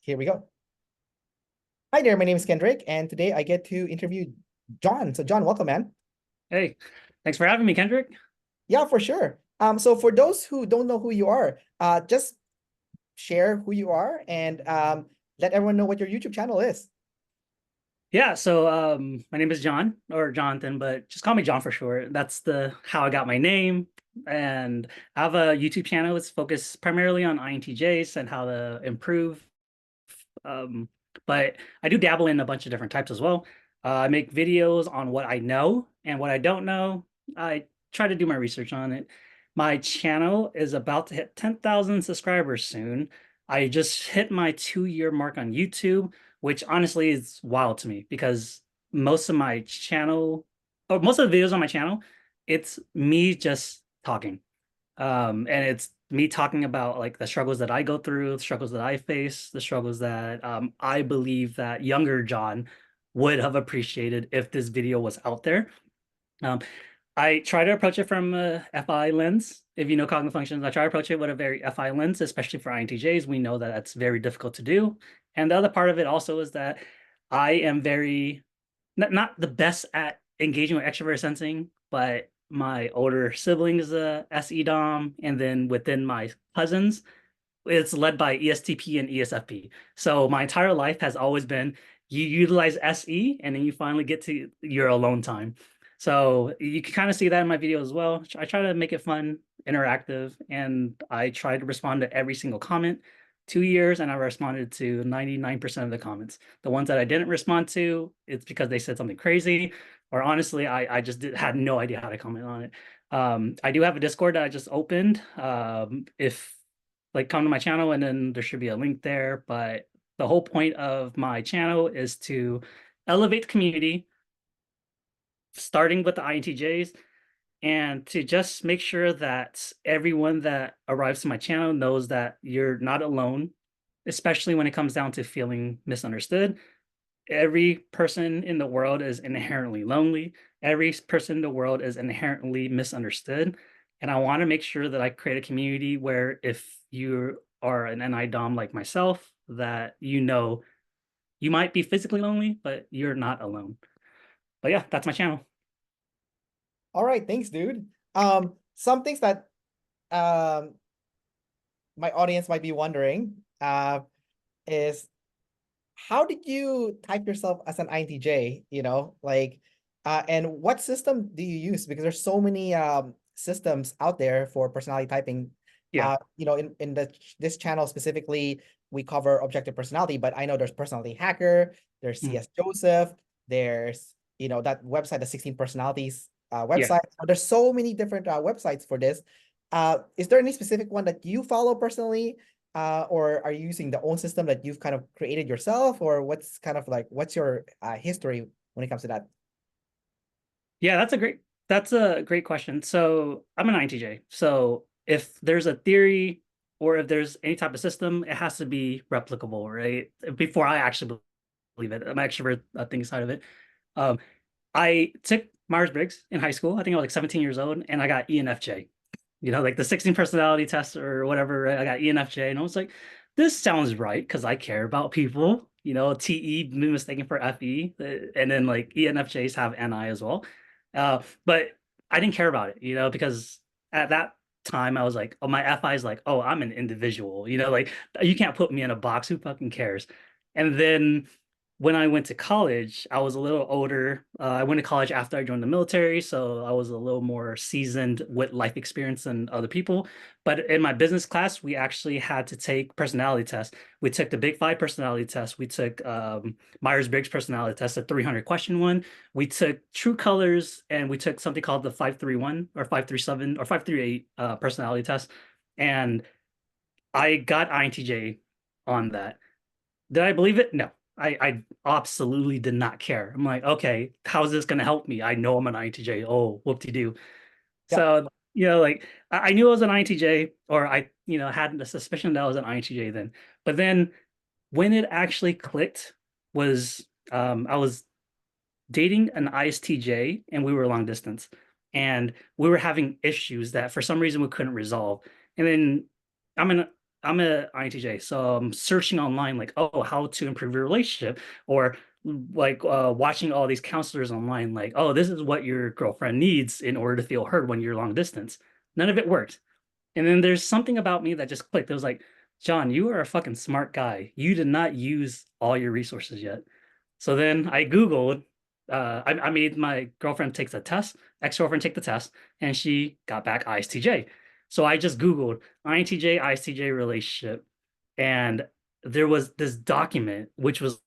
Here we go. Hi there, my name is Kendrick, and today I get to interview John. So John, welcome, man. Hey, thanks for having me, Kendrick. Yeah, for sure. So for those who don't know who you are, just share who you are and let everyone know what your YouTube channel is. My name is John or Jonathan, but just call me John for short. That's the how I got my name. And I have a YouTube channel. It's focused primarily on INTJs and how to improve. Um, but I do dabble in a bunch of different types as well. I make videos on what I know and what I don't know. I try to do my research on it. My channel is about to hit 10,000 subscribers soon. I just hit my 2-year mark on YouTube, which honestly is wild to me because most of my channel, or most of the videos on my channel, it's me just talking. And it's me talking about like the struggles that I go through, the struggles that I face, the struggles that I believe that younger John would have appreciated if this video was out there. Um, I try to approach it from a FI lens. If you know cognitive functions, I try to approach it with a very FI lens, especially for INTJs. We know that that's very difficult to do. And the other part of it also is that I am very not the best at engaging with extrovert sensing, but my older siblings SE Dom, and then within my cousins, it's led by ESTP and ESFP. So my entire life has always been you utilize SE and then you finally get to your alone time. So you can kind of see that in my video as well. I try to make it fun, interactive, and I try to respond to every single comment. 2 years, and I responded to 99% of the comments. The ones that I didn't respond to, it's because they said something crazy, or honestly, I just had no idea how to comment on it. I do have a Discord that I just opened. If like come to my channel and then there should be a link there. But the whole point of my channel is to elevate the community, starting with the INTJs, and to just make sure that everyone that arrives to my channel knows that you're not alone, especially when it comes down to feeling misunderstood. Every person in the world is inherently lonely. Every person in the world is inherently misunderstood. And I want to make sure that I create a community where if you are an NI Dom like myself, that you know you might be physically lonely, but you're not alone. But yeah, that's my channel. All right, thanks, dude. Some things that um my audience might be wondering is how did you type yourself as an INTJ, and what system do you use? Because there's so many systems out there for personality typing. Yeah. In this channel specifically, we cover objective personality, but I know there's personality hacker, there's Mm. CS Joseph, there's that website, the 16 personalities Yeah. website. There's so many different websites for this. Is there any specific one that you follow personally? Or are you using the own system that you've kind of created yourself, or what's your history when it comes to that? Yeah, that's a great question. So I'm an INTJ. So if there's a theory or if there's any type of system, it has to be replicable, right? Before I actually believe it. I'm an extrovert thinking side of it. Um, I took Myers-Briggs in high school. I think I was like 17 years old, and I got ENFJ. Like the 16 personality test or whatever. Right? I got ENFJ, and I was like, this sounds right because I care about people. TE mistaken for FE, and then like ENFJs have NI as well. But I didn't care about it, because at that time I was like, oh, my FI is like, oh, I'm an individual, like you can't put me in a box. Who fucking cares? And then when I went to college, I was a little older. I went to college after I joined the military, so I was a little more seasoned with life experience than other people. But in my business class, we actually had to take personality tests. We took the Big Five personality test. We took Myers-Briggs personality test, a 300 question one. We took True Colors, and we took something called the 531 or 537 or 538 personality test. And I got INTJ on that. Did I believe it? No. I absolutely did not care. I'm like, okay, how's this gonna help me? I know I'm an INTJ. Oh, whoop-de-doo. Yeah. So, like I knew I was an INTJ, or I, had the suspicion that I was an INTJ then. But then when it actually clicked was I was dating an ISTJ and we were long distance. And we were having issues that for some reason we couldn't resolve. And then I'm in I'm a INTJ, so I'm searching online like, oh, how to improve your relationship, or like watching all these counselors online, like, oh, this is what your girlfriend needs in order to feel heard when you're long distance. None of it worked. And then there's something about me that just clicked. It was like, John, you are a fucking smart guy. You did not use all your resources yet. So then I Googled, I made my girlfriend take the test, ex-girlfriend take the test, and she got back ISTJ. So I just Googled INTJ, ISTJ relationship. And there was this document, which was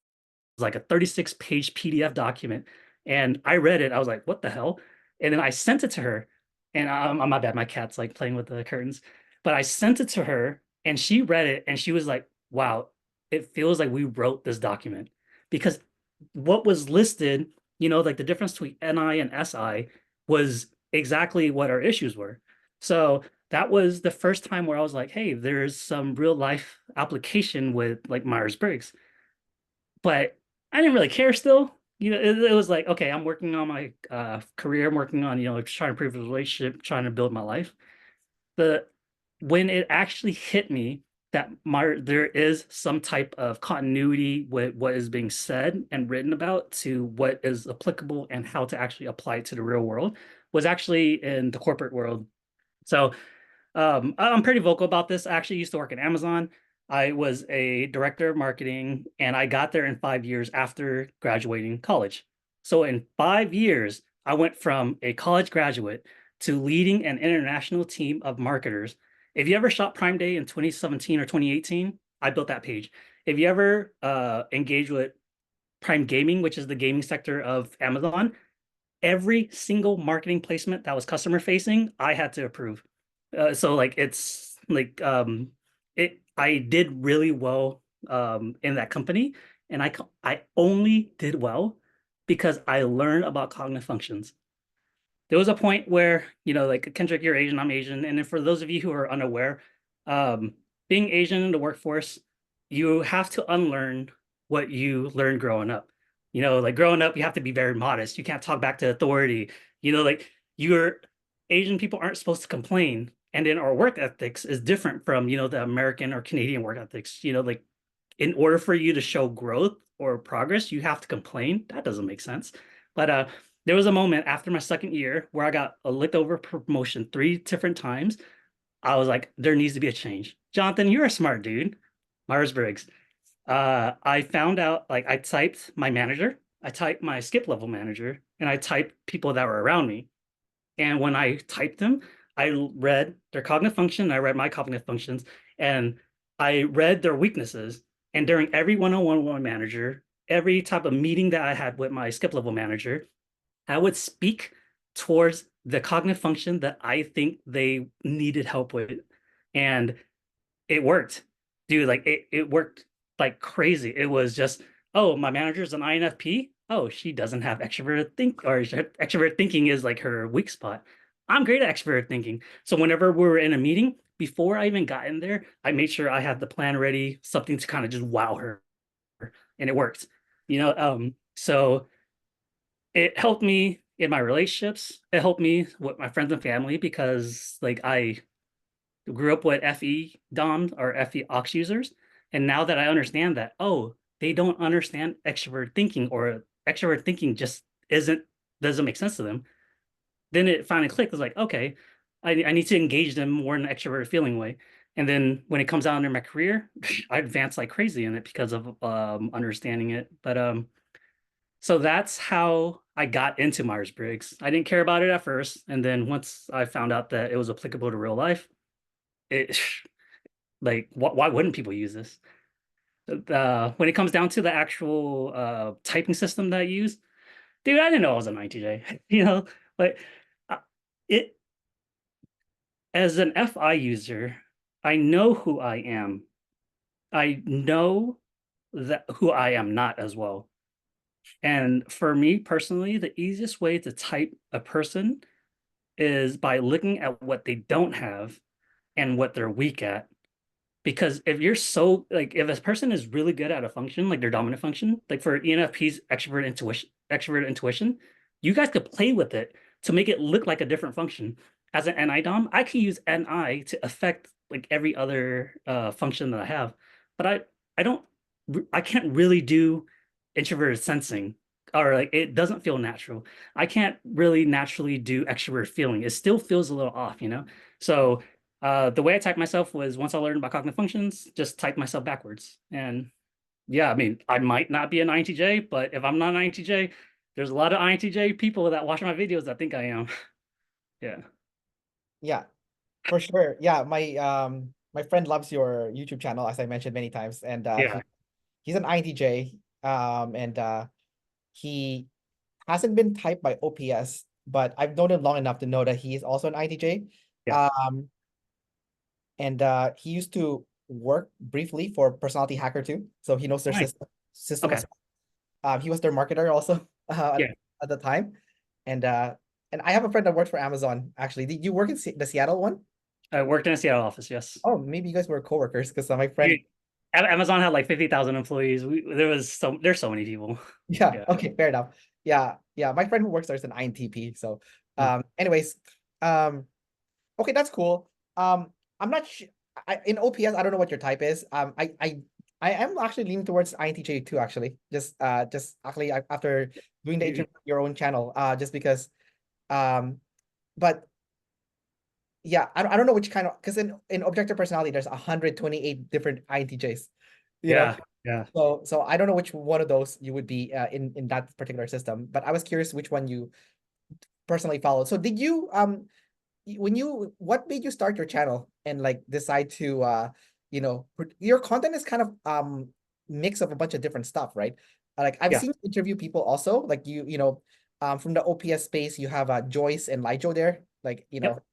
like a 36-page PDF document. And I read it. I was like, what the hell? And then I sent it to her. And my bad, my cat's like playing with the curtains. But I sent it to her and she read it and she was like, wow, it feels like we wrote this document. Because what was listed, like the difference between NI and SI was exactly what our issues were. So that was the first time where I was like, hey, there's some real life application with like Myers-Briggs. But I didn't really care still. It was like, okay, I'm working on my career. I'm working on, trying to improve the relationship, trying to build my life. The When it actually hit me that there is some type of continuity with what is being said and written about to what is applicable and how to actually apply it to the real world was actually in the corporate world. So I'm pretty vocal about this. I actually used to work at Amazon. I was a director of marketing, and I got there in 5 years after graduating college. So in 5 years, I went from a college graduate to leading an international team of marketers. If you ever shot Prime Day in 2017 or 2018, I built that page. If you ever engaged with Prime Gaming, which is the gaming sector of Amazon, every single marketing placement that was customer facing, I had to approve. So like it's like I did really well in that company, and I only did well because I learned about cognitive functions. There was a point where, like Kendrick, you're Asian, I'm Asian, and then for those of you who are unaware, um, being Asian in the workforce, you have to unlearn what you learned growing up. Like growing up, you have to be very modest. You can't talk back to authority. Like you're Asian people aren't supposed to complain. And then our work ethics is different from, the American or Canadian work ethics. Like in order for you to show growth or progress, you have to complain. That doesn't make sense. But there was a moment after my second year where I got a looked over promotion 3 different times. I was like, there needs to be a change. Jonathan, you're a smart dude. Myers-Briggs. I found out, like, I typed my manager, I typed my skip level manager, and I typed people that were around me. And when I typed them, I read their cognitive function, I read my cognitive functions, and I read their weaknesses. And during every one-on-one with my manager, every type of meeting that I had with my skip level manager, I would speak towards the cognitive function that I think they needed help with. And it worked. Dude, like it worked like crazy. It was just, oh, my manager's an INFP. Oh, she doesn't have extroverted think or extrovert thinking is like her weak spot. I'm great at extrovert thinking. So whenever we were in a meeting, before I even got in there, I made sure I had the plan ready, something to kind of just wow her. And it worked. So it helped me in my relationships. It helped me with my friends and family because like I grew up with FE DOM or FE aux users. And now that I understand that, oh, they don't understand extrovert thinking or extrovert thinking just doesn't make sense to them. Then it finally clicked. It was like, okay, I need to engage them more in an extrovert feeling way. And then when it comes out into my career, I advance like crazy in it because of understanding it. But so that's how I got into Myers-Briggs. I didn't care about it at first. And then once I found out that it was applicable to real life, it like why wouldn't people use this? When it comes down to the actual typing system that I use, dude, I didn't know I was an INTJ. Like uh, it as an FI user, I know who I am. I know that who I am not as well. And for me personally, the easiest way to type a person is by looking at what they don't have and what they're weak at. Because if you're so like if a person is really good at a function, like their dominant function, like for ENFP's extrovert intuition, you guys could play with it to make it look like a different function. As an NI DOM, I can use NI to affect like every other function that I have. But I don't I can't really do introverted sensing, or like it doesn't feel natural. I can't really naturally do extrovert feeling. It still feels a little off, you know? So the way I typed myself was, once I learned about cognitive functions, just type myself backwards. And yeah, I mean, I might not be an INTJ, but if I'm not an INTJ, there's a lot of INTJ people that watch my videos that think I am. Yeah. Yeah, for sure. Yeah, my friend loves your YouTube channel, as I mentioned many times, and Yeah. he's an INTJ, and he hasn't been typed by OPS, but I've known him long enough to know that he is also an INTJ. Yeah. Um, and he used to work briefly for Personality Hacker too, so he knows their Fine. system Okay. as he was their marketer also Yeah. at the time, and I have a friend that worked for Amazon actually. Did you work in the Seattle one? I worked in a Seattle office, yes. Oh, maybe you guys were coworkers because my friend. You, Amazon had like 50,000 employees. There's so many people. Yeah, Yeah. okay, fair enough. Yeah, yeah, my friend who works there is an INTP. So, Mm. anyways, um, okay, that's cool. I'm not sure. In OPS, I don't know what your type is. I am actually leaning towards INTJ too, actually. Just actually after doing the You- interview on your own channel, just because, um, but yeah, I don't know which kind of, because in objective personality, there's 128 different INTJs, you know. Yeah. Yeah. So I don't know which one of those you would be in that particular system, but I was curious which one you personally followed. So did you when you what made you start your channel and like decide to your content is kind of mix of a bunch of different stuff, right? Like I've Yeah. seen you interview people also, like from the OPS space, you have Joyce and Lijo there, like Yep.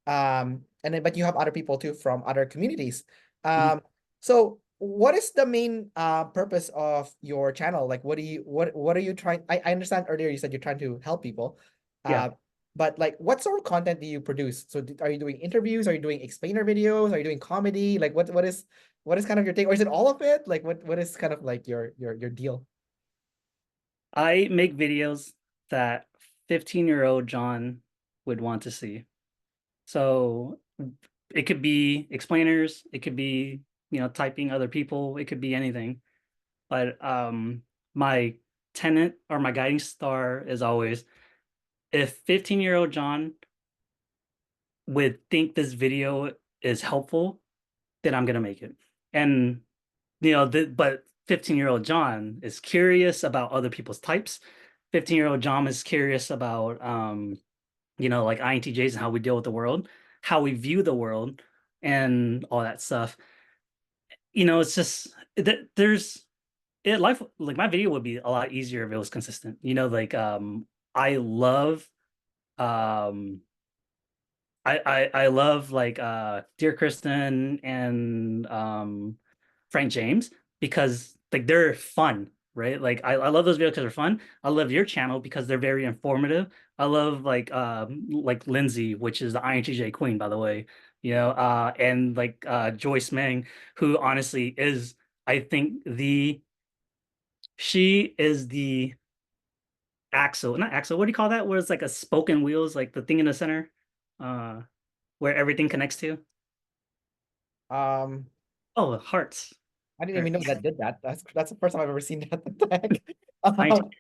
and then but you have other people too from other communities. Mhm. So what is the main purpose of your channel? Like what are you trying? I understand earlier you said you're trying to help people. Yeah. But like what sort of content do you produce? So are you doing interviews? Are you doing explainer videos? Are you doing comedy? Like what is kind of your thing? Or is it all of it? Like what is kind of like your deal? I make videos that 15-year-old John would want to see. So it could be explainers, it could be, typing other people, it could be anything. But my tenet or my guiding star is always, if 15-year-old John would think this video is helpful, then I'm gonna make it. And but 15-year-old John is curious about other people's types. 15-year-old John is curious about like INTJs and how we deal with the world, how we view the world, and all that stuff. It's just that life, like my video would be a lot easier if it was consistent. Like I love um I love like Dear Kristen and Frank James, because like they're fun, right? Like I love those videos because they're fun. I love your channel because they're very informative. I love like Lindsay, which is the INTJ queen, by the way, and like Joyce Meng, who honestly is, I think, she is the axle, not axle, what do you call that? Where it's like a spoken wheels, like the thing in the center, uh where everything connects to. Um, Oh, hearts. I didn't Or even know that did that. That's the first time I've ever seen that. What the heck? INTJ.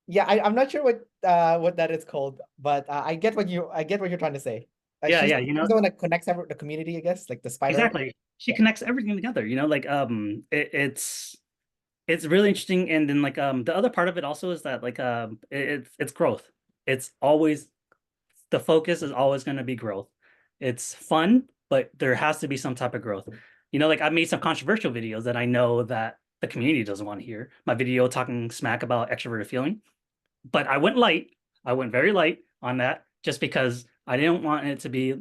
Yeah, I'm not sure what that is called, but I get what you're trying to say. Yeah, She's yeah, the one that connects the community, I guess, like the spider. exactly. She Yeah. connects everything together, like it's really interesting. And then like the other part of it also is that like it's growth. It's always, the focus is always going to be growth. It's fun, but there has to be some type of growth. Like I've made some controversial videos that I know that the community doesn't want to hear. My video talking smack about extroverted feeling, but I went light. I went very light on that just because I didn't want it to be,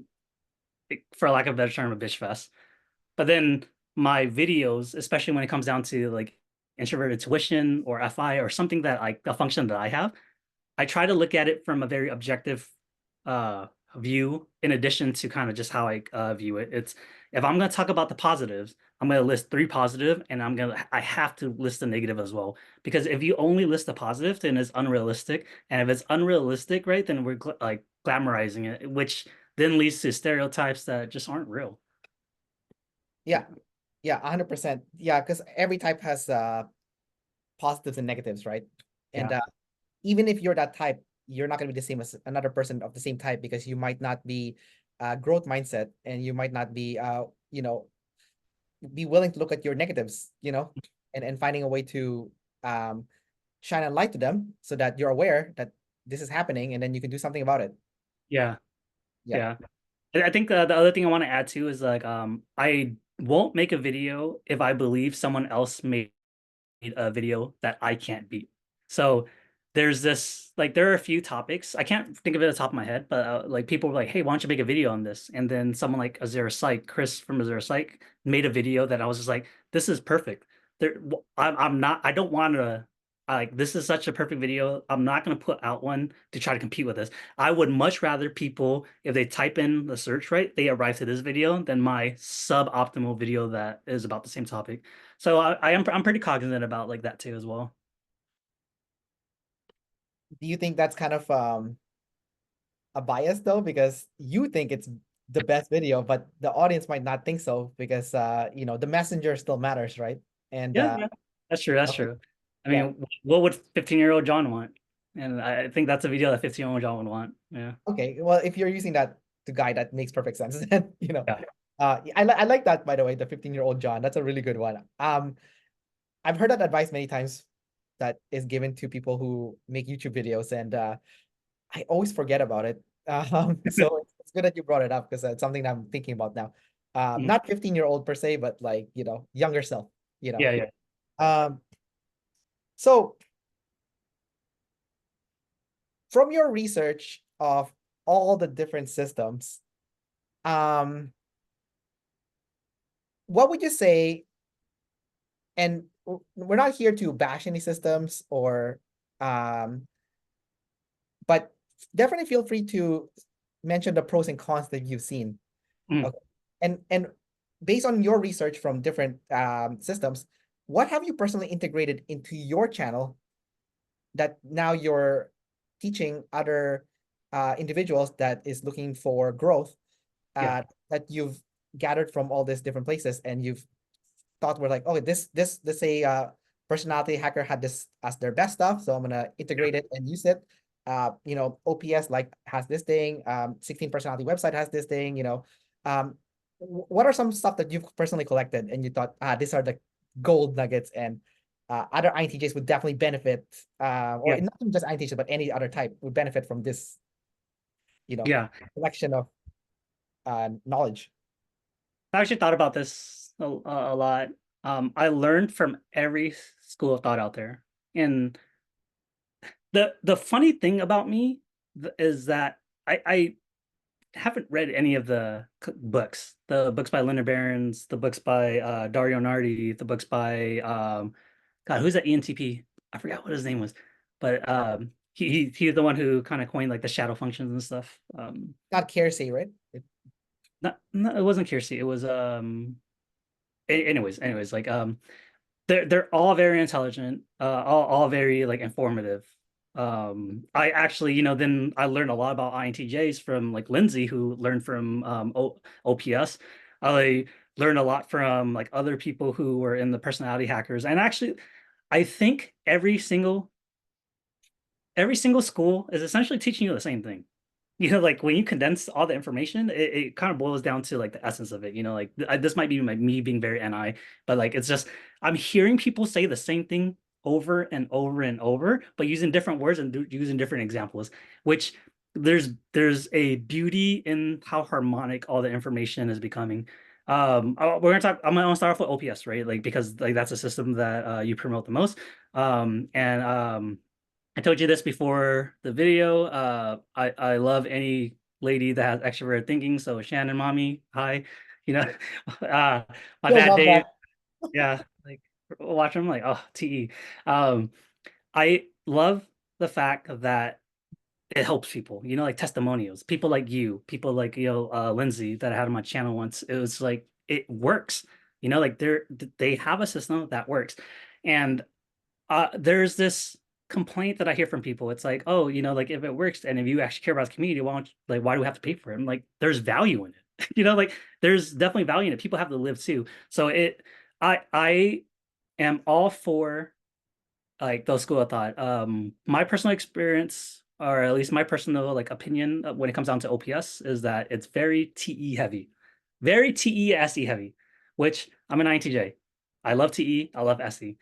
for lack of a better term, a bitch fest. But then my videos, especially when it comes down to like introverted intuition or FI or something that like a function that I have, I try to look at it from a very objective uh view, in addition to kind of just how I view it. It's, if I'm going to talk about the positives, I'm going to list 3 positive, and I have to list the negative as well, because if you only list the positive, then it's unrealistic, and if it's unrealistic, right, then we're like glamorizing it, which then leads to stereotypes that just aren't real. Yeah. Yeah, 100%. Yeah, because every type has positives and negatives, right? And Yeah. even if you're that type, you're not going to be the same as another person of the same type because you might not be growth mindset and you might not be be willing to look at your negatives, and finding a way to um shine a light to them so that you're aware that this is happening and then you can do something about it. Yeah. Yeah. Yeah. I think the other thing I want to add too is like I won't make a video if I believe someone else made a video that I can't beat. So there's this like there are a few topics I can't think of it at the top of my head, but like people were like, "Hey, why don't you make a video on this?" And then someone like Azera Psych, Chris from Azera Psych, made a video that I was just like, "This is perfect." There, I'm not. I don't want to. Like this is such a perfect video. I'm not going to put out one to try to compete with this. I would much rather people, if they type in the search right, they arrive to this video than my suboptimal video that is about the same topic. So I'm pretty cognizant about like that too as well. Do you think that's kind of a bias though? Because you think it's the best video, but the audience might not think so because the messenger still matters, right? And Yeah, yeah, that's true. That's okay, true. I yeah. mean, what would 15-year-old John want? And I think that's a video that 15-year-old John would want. Yeah. Okay. Well, if you're using that to guide, that makes perfect sense. Then, Yeah. I like that, by the way, the 15-year-old John. That's a really good one. I've heard that advice many times that is given to people who make YouTube videos, and I always forget about it. So it's good that you brought it up because it's something that I'm thinking about now. Mhm. Not 15-year-old per se, but like, younger self, you know. Yeah, yeah. Um, so from your research of all the different systems, um, what would you say? And we're not here to bash any systems um, but definitely feel free to mention the pros and cons that you've seen. Mhm. Okay. And based on your research from different systems, what have you personally integrated into your channel that now you're teaching other individuals that is looking for growth Yeah, that you've gathered from all these different places and you've thought were like, oh, this let's say personality hacker had this as their best stuff, so I'm gonna yeah, integrate it and use it. OPS like has this thing, 16 personality website has this thing, what are some stuff that you've personally collected and you thought, these are the gold nuggets and other INTJs would definitely benefit, or yeah, not even just INTJs, but any other type would benefit from this, you know, yeah. collection of knowledge. I actually thought about this a lot. I learned from every school of thought out there, and the funny thing about me is that I haven't read any of the books. The books by Linda Barons, the books by Dario Nardi, the books by God, who's that ENTP? I forgot what his name was, but he's the one who kind of coined like the shadow functions and stuff. Not Kersey, right? Not, it wasn't Kiersey. It was anyways, like they're all very intelligent, all very like informative. I actually, then I learned a lot about INTJs from like Lindsay, who learned from OPS. I learned a lot from like other people who were in the personality hackers. And actually, I think every single school is essentially teaching you the same thing. Like when you condense all the information, it kind of boils down to like the essence of it. Like this might be me being very NI, but like it's just I'm hearing people say the same thing over and over and over, but using different words and using different examples, which there's a beauty in how harmonic all the information is becoming. We're gonna talk. I'm gonna start off with OPS, right? Like because like that's a system that you promote the most. And I told you this before the video. I love any lady that has extroverted thinking. So Shannon, mommy, hi. You know, uh, my You'll bad love days. that. Yeah, like watch them like oh te. Um, I love the fact that it helps people. Like testimonials. People like you, people like Lindsay that I had on my channel once. It was like it works. Like they have a system that works, and there's this complaint that I hear from people. It's like, oh, like if it works and if you actually care about the community, why do we have to pay for it? I'm like, there's value in it. You know, like there's definitely value in it. People have to live too. So I am all for like those school of thought. My personal experience, or at least my personal like opinion when it comes down to OPS, is that it's very TE heavy, very TE SE heavy, which I'm an INTJ. I love TE, I love SE.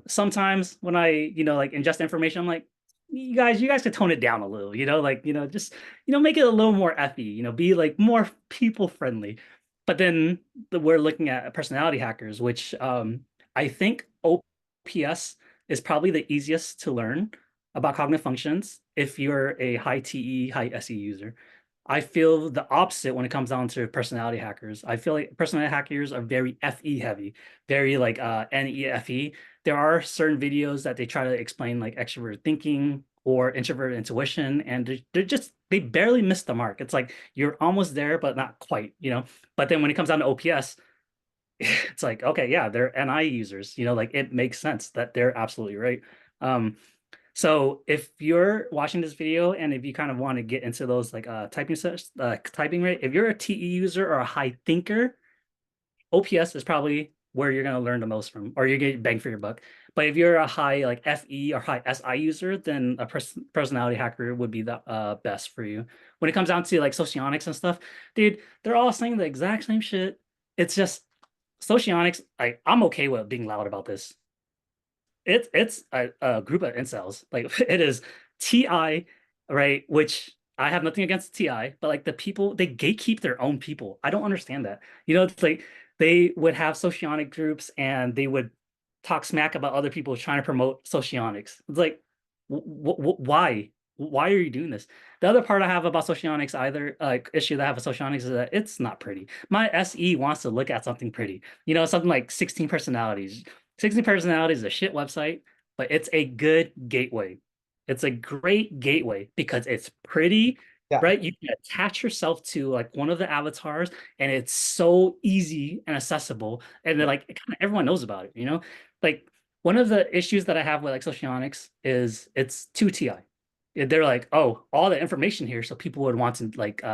Sometimes when I, like ingest information, I'm like, you guys could tone it down a little, like, just, make it a little more FE, be like more people friendly. But then we're looking at personality hackers, which I think OPS is probably the easiest to learn about cognitive functions if you're a high TE, high SE user. I feel the opposite when it comes down to personality hackers. I feel like personality hackers are very FE heavy, very like NEFE. There are certain videos that they try to explain like extrovert thinking or introvert intuition, and they barely miss the mark. It's like you're almost there, but not quite, But then when it comes down to OPS, it's like, okay, yeah, they're NI users, like it makes sense that they're absolutely right. So if you're watching this video and if you kind of want to get into those like typing rate, if you're a TE user or a high thinker, OPS is probably where you're going to learn the most from, or you're getting bang for your buck. But if you're a high like FE or high SI user, then a personality hacker would be the best for you. When it comes down to like socionics and stuff, dude, they're all saying the exact same shit. It's just socionics. I'm okay with being loud about this. It's a group of incels. Like it is TI, right? Which I have nothing against TI, but like the people, they gatekeep their own people. I don't understand that. It's like they would have socionic groups and they would talk smack about other people trying to promote socionics. It's like, why? Why are you doing this? The other part I have about socionics, either like issue that I have with socionics, is that it's not pretty. My SE wants to look at something pretty, something like 16 personalities. 16 Personalities is a shit website, but it's a good gateway. It's a great gateway because it's pretty, Yeah. right? You can attach yourself to like one of the avatars and it's so easy and accessible. And then Yeah. like kind of everyone knows about it. Like one of the issues that I have with like socionics is it's too TI. They're like, oh, all the information here, so people would want to like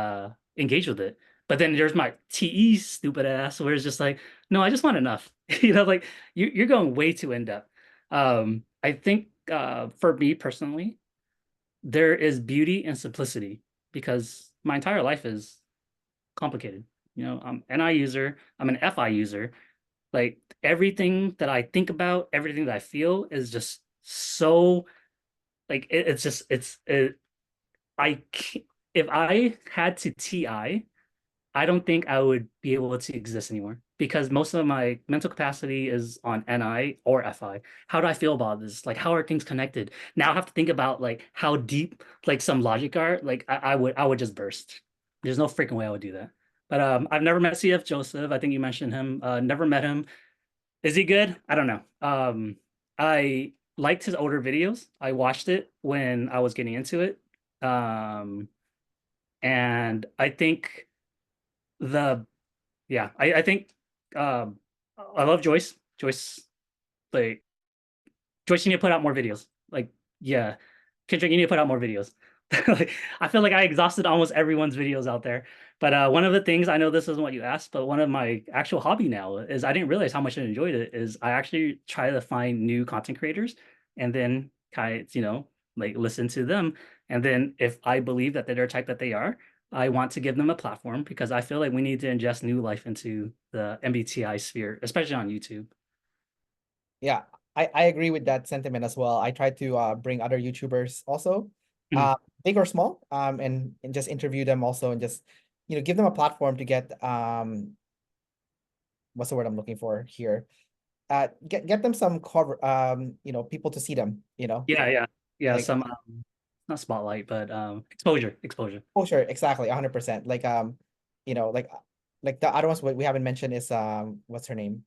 engage with it. But then there's my TE stupid ass where it's just like, no, I just want enough. Like you're going way too in depth. I think for me personally, there is beauty in simplicity because my entire life is complicated. I'm an NI user, I'm an FI user. Like everything that I think about, everything that I feel is just so like it's just I can't, if I had to TI, I don't think I would be able to exist anymore because most of my mental capacity is on NI or FI. How do I feel about this? Like, how are things connected? Now I have to think about like how deep like some logic are. Like, I would just burst. There's no freaking way I would do that. But I've never met CF Joseph. I think you mentioned him. Never met him. Is he good? I don't know. I liked his older videos. I watched it when I was getting into it. Um, and I think the yeah, I think I love Joyce. Like Joyce, you need to put out more videos. Like, yeah. Kendrick, you need to put out more videos. Like, I feel like I exhausted almost everyone's videos out there. But one of the things, I know this isn't what you asked, but one of my actual hobby now is I didn't realize how much I enjoyed it, is I actually try to find new content creators and then kind of, like listen to them. And then if I believe that they're the type that they are, I want to give them a platform because I feel like we need to ingest new life into the MBTI sphere, especially on YouTube. Yeah, I agree with that sentiment as well. I try to bring other YouTubers also, Mhm. big or small, and just interview them also and just give them a platform to get what's the word I'm looking for here? Get them some cover people to see them, Yeah, yeah, yeah. like Some not spotlight, but exposure, exposure. oh sure, exactly, 100%. Like like the other ones we haven't mentioned is what's her name?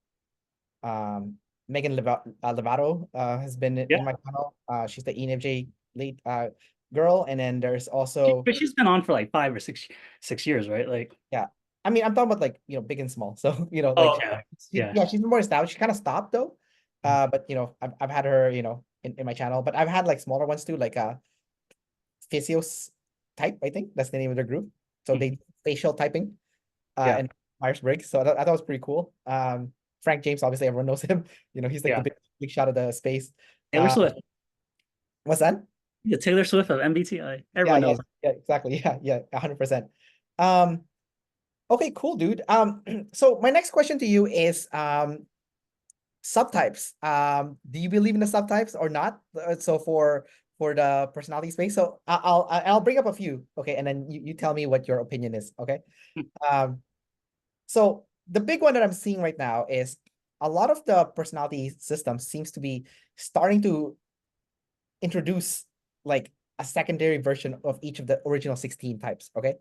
Um, Megan Lovato has been Yeah, in my channel. She's the ENFJ lead girl, and then there's also but she's been on for like 5 or 6 years, right? Like, yeah. I mean, I'm talking about like big and small. So oh, like okay, yeah. yeah, she's been more established. She kind of stopped though. But I've had her in my channel, but I've had like smaller ones too, like Physios type. I think that's the name of their group. So they Mhm. do facial typing. Yeah. and Myers-Briggs. So I thought it was pretty cool. Frank James, obviously everyone knows him. He's like the Yeah. big shot of the space. Taylor Swift. What's that? Yeah, Taylor Swift of MBTI. Yeah, Everyone yeah, knows her. yeah, exactly. Yeah, 100%. Um, okay, cool, dude. So my next question to you is subtypes. Do you believe in the subtypes or not? So for the personality space. So I'll bring up a few, okay, and then you tell me what your opinion is, okay? Um, so the big one that I'm seeing right now is a lot of the personality systems seems to be starting to introduce like a secondary version of each of the original 16 types, okay?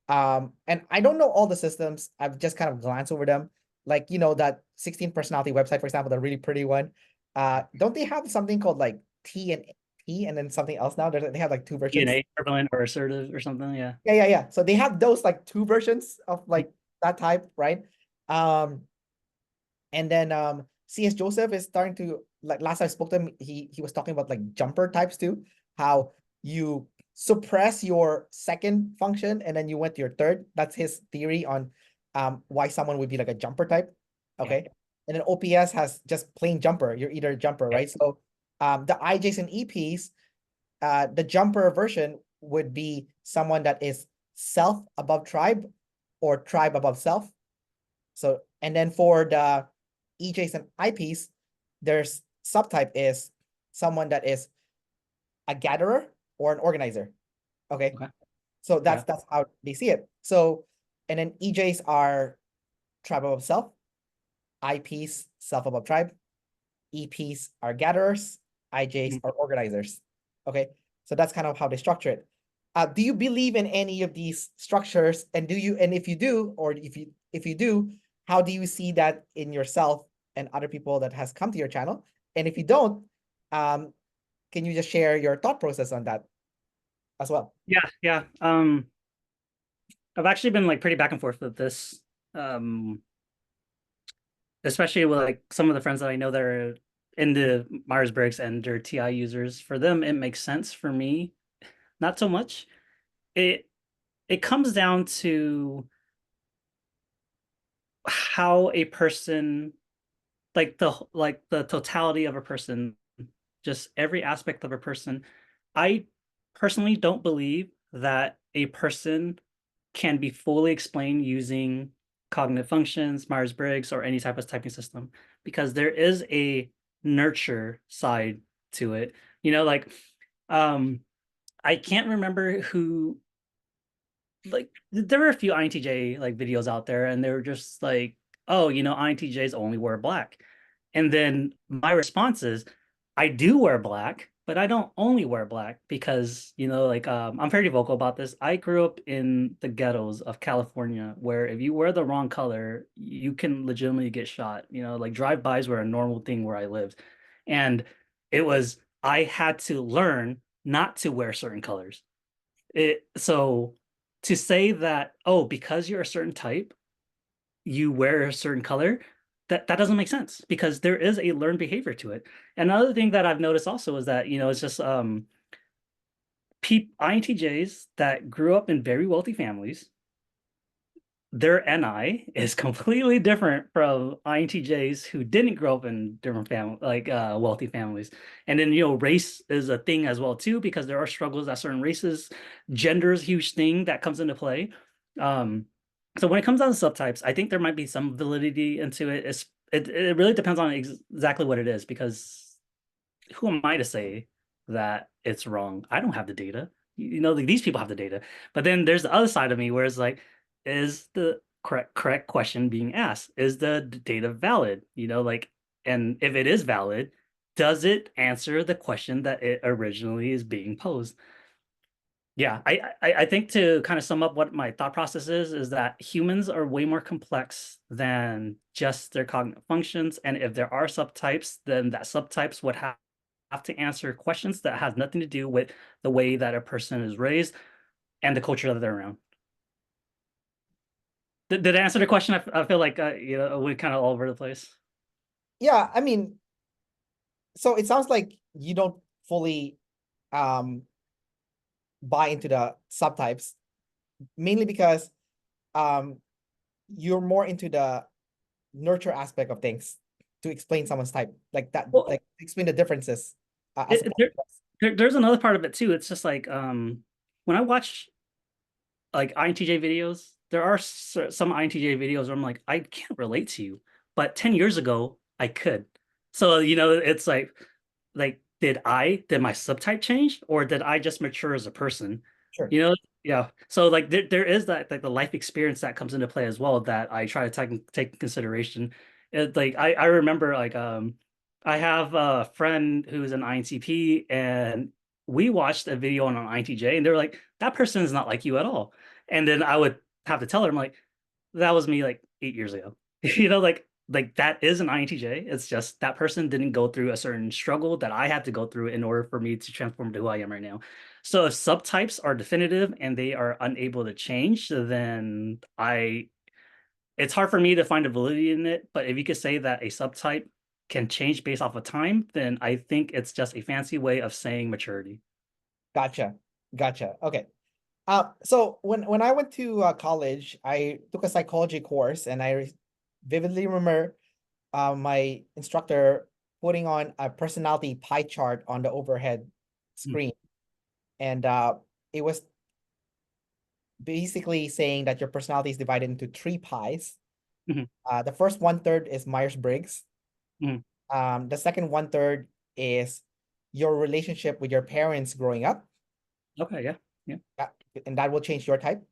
And I don't know all the systems. I've just kind of glanced over them. Like, that 16 personality website, for example, the really pretty one. Don't they have something called like T and T and then something else now? They have like two versions. DNA, turbulent or assertive or something. Yeah. Yeah. So they have those like two versions of like that type, right? Um, and then CS Joseph is starting to, like, last I spoke to him, he was talking about like jumper types too, how you suppress your second function and then you went to your third. That's his theory on why someone would be like a jumper type. Yeah. Okay. And then OPS has just plain jumper. You're either a jumper, right? So the IJs and EPs, the jumper version would be someone that is self above tribe or tribe above self. So, and then for the EJs and IPs, their subtype is someone that is a gatherer or an organizer. Okay. Okay. So Yeah. that's how they see it. So, and then EJs are tribe above self, IPs self above tribe, EPs are gatherers, IJs Mhm. are organizers. Okay. So that's kind of how they structure it. Do you believe in any of these structures? And if you do, or if you do, how do you see that in yourself and other people that has come to your channel? And if you don't, can you just share your thought process on that as well? Yeah. Yeah. I've actually been like pretty back and forth with this. Um, Especially with like some of the friends that I know that are into Myers-Briggs and they're TI users. For them, it makes sense. For me, not so much. It it comes down to how a person, like the totality of a person, just every aspect of a person. I personally don't believe that a person can be fully explained using cognitive functions, Myers-Briggs, or any type of typing system, because there is a nurture side to it. Like um I can't remember who, like, there were a few INTJ like videos out there and they were just like, oh, INTJs only wear black. And then my response is, I do wear black, but I don't only wear black because, like, I'm very vocal about this. I grew up in the ghettos of California where if you wear the wrong color, you can legitimately get shot. Like drive-bys were a normal thing where I lived. And I had to learn not to wear certain colors. So to say that, oh, because you're a certain type, you wear a certain color, that doesn't make sense because there is a learned behavior to it. Another thing that I've noticed also is that, it's just INTJs that grew up in very wealthy families, their NI is completely different from INTJs who didn't grow up in different wealthy families. And then, race is a thing as well too, because there are struggles that certain races, gender is a huge thing that comes into play. So when it comes down to subtypes, I think there might be some validity into it. It really depends on exactly what it is, because who am I to say that it's wrong? I don't have the data. Like, these people have the data. But then there's the other side of me where it's like, is the correct question being asked? Is the data valid? Like, and if it is valid, does it answer the question that it originally is being posed? Yeah, I think to kind of sum up what my thought process is that humans are way more complex than just their cognitive functions. And if there are subtypes, then that subtypes would have to answer questions that has nothing to do with the way that a person is raised and the culture that they're around. Did I answer the question? I feel like we kind of all over the place. Yeah, I mean, so it sounds like you don't fully um buy into the subtypes, mainly because um you're more into the nurture aspect of things to explain someone's type, like that, Well, like explain the differences as it, opposed there, to there's another part of it too. It's just like when I watch like INTJ videos, there are some INTJ videos where I'm like, I can't relate to you, but 10 years ago I could. So, it's like did my subtype change or did I just mature as a person? sure, You know, yeah. So like there is that like the life experience that comes into play as well that I try to take into consideration. Like I remember like I have a friend who's an INTP and we watched a video on an INTJ and they were like, that person is not like you at all. And then I would have to tell her, I'm like, that was me like 8 years ago. Like that is an INTJ. It's just that person didn't go through a certain struggle that I had to go through in order for me to transform to who I am right now. So if subtypes are definitive and they are unable to change, then it's hard for me to find a validity in it. But if you could say that a subtype can change based off of time, then I think it's just a fancy way of saying maturity. gotcha, gotcha. Okay. So when I went to college, I took a psychology course, and I vividly remember my instructor putting on a personality pie chart on the overhead Mm, screen, and it was basically saying that your personality is divided into three pies. mhm, The first one third is Myers-Briggs. mhm. The second one third is your relationship with your parents growing up, Okay, yeah, yeah. uh, and that will change your type.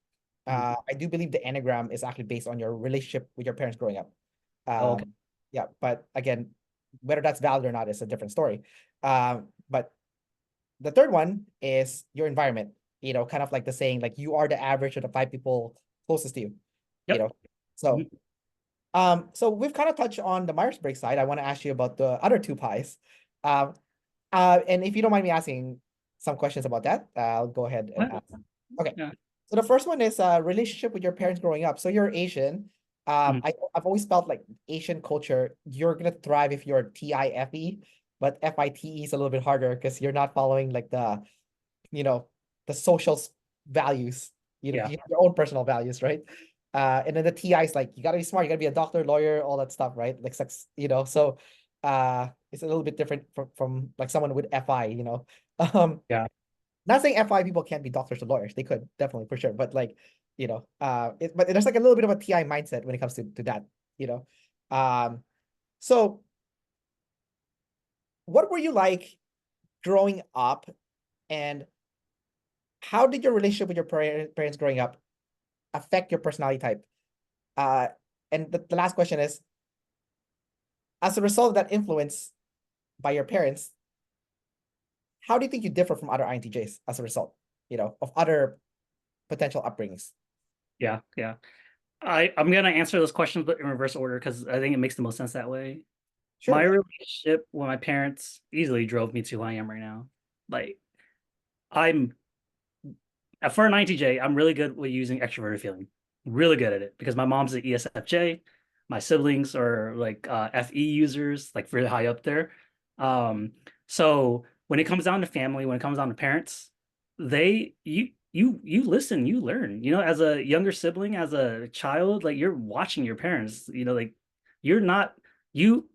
Mhm. I do believe the Enneagram is actually based on your relationship with your parents growing up. Oh, okay. Yeah, but again, whether that's valid or not is a different story. But the third one is your environment, kind of like the saying, like you are the average of the five people closest to you, you Yep. know. So, Mhm. so we've kind of touched on the Myers-Briggs side. I want to ask you about the other two pies. Um, and if you don't mind me asking some questions about that, I'll go ahead and What? ask. Okay. Yeah. So the first one is relationship with your parents growing up. So you're Asian. Mhm. I've always felt like Asian culture, you're gonna thrive if you're TIFE, but FITE is a little bit harder because you're not following like you know, the social values. Yeah. You have your own personal values, right? And then the TI is like you gotta be smart, you gotta be a doctor, lawyer, all that stuff, right? Like sex, so it's a little bit different from like someone with FI. Um, Yeah. not saying FI people can't be doctors or lawyers. They could definitely for sure. But like, but there's like a little bit of a TI mindset when it comes to that, you know. Um, so what were you like growing up, and how did your relationship with your parents growing up affect your personality type? Uh, and the last question is, as a result of that influence by your parents, how do you think you differ from other INTJs as a result, of other potential upbringings? Yeah. Yeah. I'm gonna answer those questions, but in reverse order because I think it makes the most sense that way. Sure, My yeah. relationship with my parents easily drove me to who I am right now. Like I'm for an INTJ, I'm really good with using extroverted feeling. Really good at it because my mom's an ESFJ. My siblings are like FE users, like really high up there. Um, so when it comes down to family, when it comes down to parents, you listen, you learn. As a younger sibling, as a child, like you're watching your parents. Like you're not you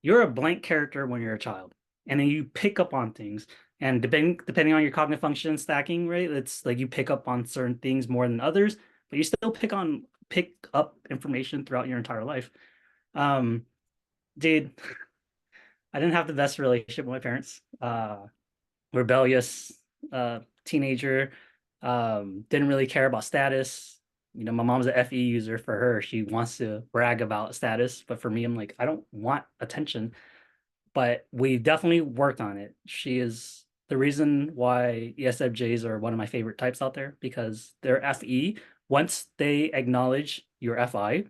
you're a blank character when you're a child, and then you pick up on things. And depending on your cognitive function stacking, right? It's like you pick up on certain things more than others, but you still pick up information throughout your entire life. Um, Dude, I didn't have the best relationship with my parents. Rebellious, teenager, didn't really care about status. My mom's a FE user. For her, she wants to brag about status, but for me, I'm like, I don't want attention, but we definitely worked on it. She is the reason why ESFJs are one of my favorite types out there because they're FE. Once they acknowledge your FI,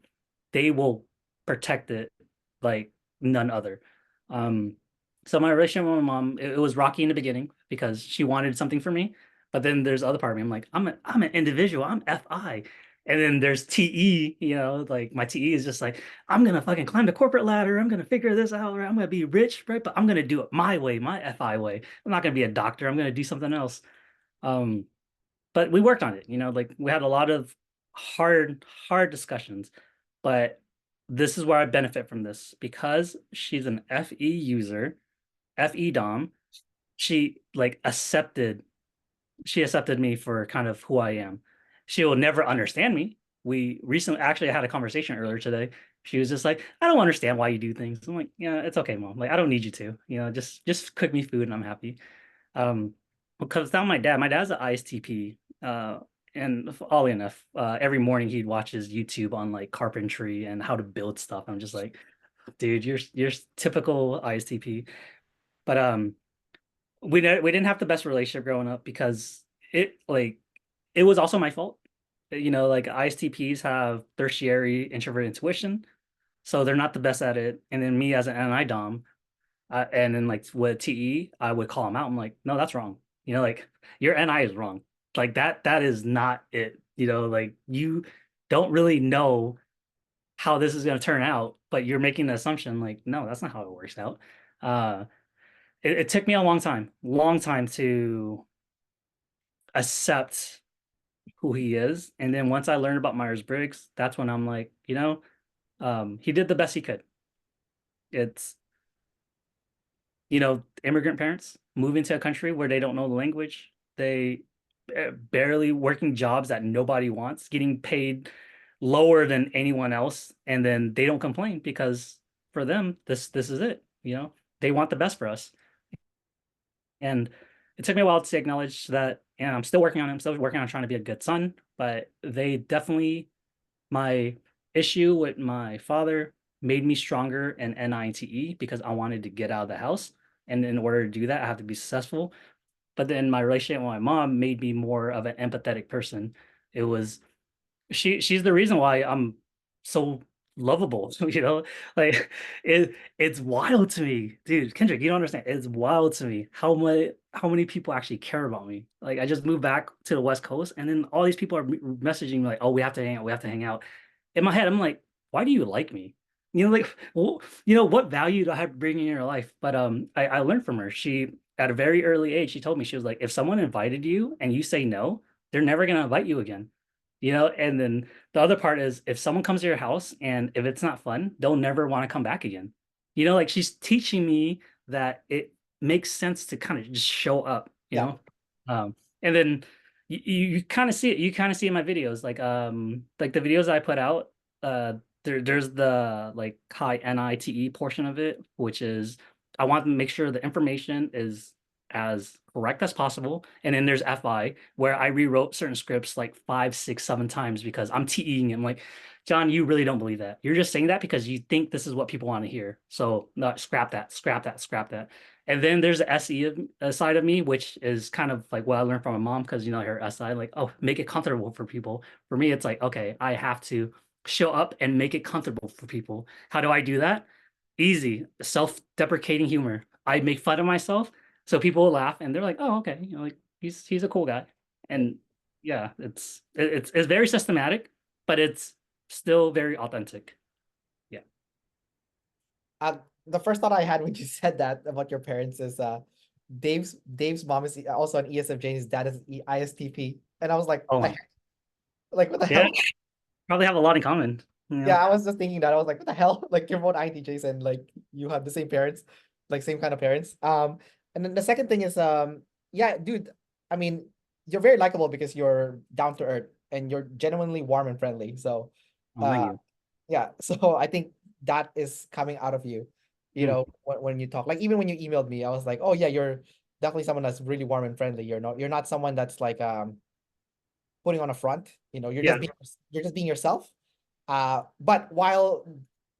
they will protect it like none other. Um, so my relationship with my mom, it was rocky in the beginning because she wanted something for me. But then there's the other part of me. I'm like, I'm an individual. I'm FI. And then there's TE, like my TE is just like, I'm gonna fucking climb the corporate ladder. I'm gonna figure this out, right? I'm gonna be rich, right? But I'm gonna do it my way, my FI way. I'm not gonna be a doctor. I'm gonna do something else. Um, but we worked on it, like we had a lot of hard discussions. But this is where I benefit from this because she's an FE user, FE Dom. She like accepted me for kind of who I am. She will never understand me. We recently actually had a conversation earlier today. She was just like, I don't understand why you do things. I'm like, yeah, it's okay, mom. Like, I don't need you to, just cook me food and I'm happy. Because without my dad's an ISTP, and oddly enough, every morning he'd watch his YouTube on like carpentry and how to build stuff. I'm just like, dude, you're typical ISTP. But we didn't have the best relationship growing up because it was also my fault. Like ISTPs have tertiary introvert intuition, so they're not the best at it. And then me as an NI Dom, and then like with TE, I would call him out. I'm like, no, that's wrong. Like your NI is wrong. Like that is not it. Like you don't really know how this is going to turn out, but you're making the assumption like, no, that's not how it works out. Uh, it took me a long time to accept who he is. And then once I learned about Myers-Briggs, that's when I'm like, he did the best he could. It's, immigrant parents moving to a country where they don't know the language, they barely working jobs that nobody wants, getting paid lower than anyone else, and then they don't complain because for them, this is it. They want the best for us. And it took me a while to acknowledge that, and I'm still working on it. I'm still working on trying to be a good son, but they definitely, my issue with my father made me stronger in NINTE because I wanted to get out of the house. And in order to do that, I have to be successful. But then my relationship with my mom made me more of an empathetic person. It was she's the reason why I'm so lovable. Like it's wild to me, dude. Kendrick, you don't understand. It's wild to me how many people actually care about me. Like I just moved back to the West Coast, and then all these people are messaging me like, "Oh, we have to hang out. We have to hang out." In my head, I'm like, "Why do you like me?" Like, well, what value do I have to bring in your life? But I learned from her. She at a very early age, she told me she was like, if someone invited you and you say no, they're never gonna invite you again. And then the other part is if someone comes to your house and if it's not fun, they'll never want to come back again. Like she's teaching me that it makes sense to kind of just show up, Yeah. and then you kind of see it. You kind of see in my videos, like the videos I put out, there's the like high NITE portion of it, which is I want to make sure the information is as correct as possible. And then there's FI, where I rewrote certain scripts like 5, 6, 7 times because I'm TEing him like, John, you really don't believe that. You're just saying that because you think this is what people want to hear. So no, scrap that, scrap that, scrap that. And then there's the side of me, which is kind of like what I learned from my mom because her SI, like, oh, make it comfortable for people. For me, it's like, okay, I have to show up and make it comfortable for people. How do I do that? Easy, self-deprecating humor. I make fun of myself so people will laugh and they're like, "Oh, okay, like he's a cool guy." And yeah, it's very systematic, but it's still very authentic. Yeah. Uh, the first thought I had when you said that about your parents is Dave's mom is also an ESFJ and his dad is ISTP. And I was like, Oh, like what the yeah, hell? probably have a lot in common. Yeah, I was just thinking that. I was like, what the hell? Like you're both INTJs and like you have the same parents, like same kind of parents. And then the second thing is yeah, dude, I mean, you're very likable because you're down to earth and you're genuinely warm and friendly. So Oh, thank uh you. yeah, so I think that is coming out of you, Mm, when you talk. Like even when you emailed me, I was like, oh yeah, you're definitely someone that's really warm and friendly. You're not someone that's like putting on a front. yeah, You're just being yourself. But while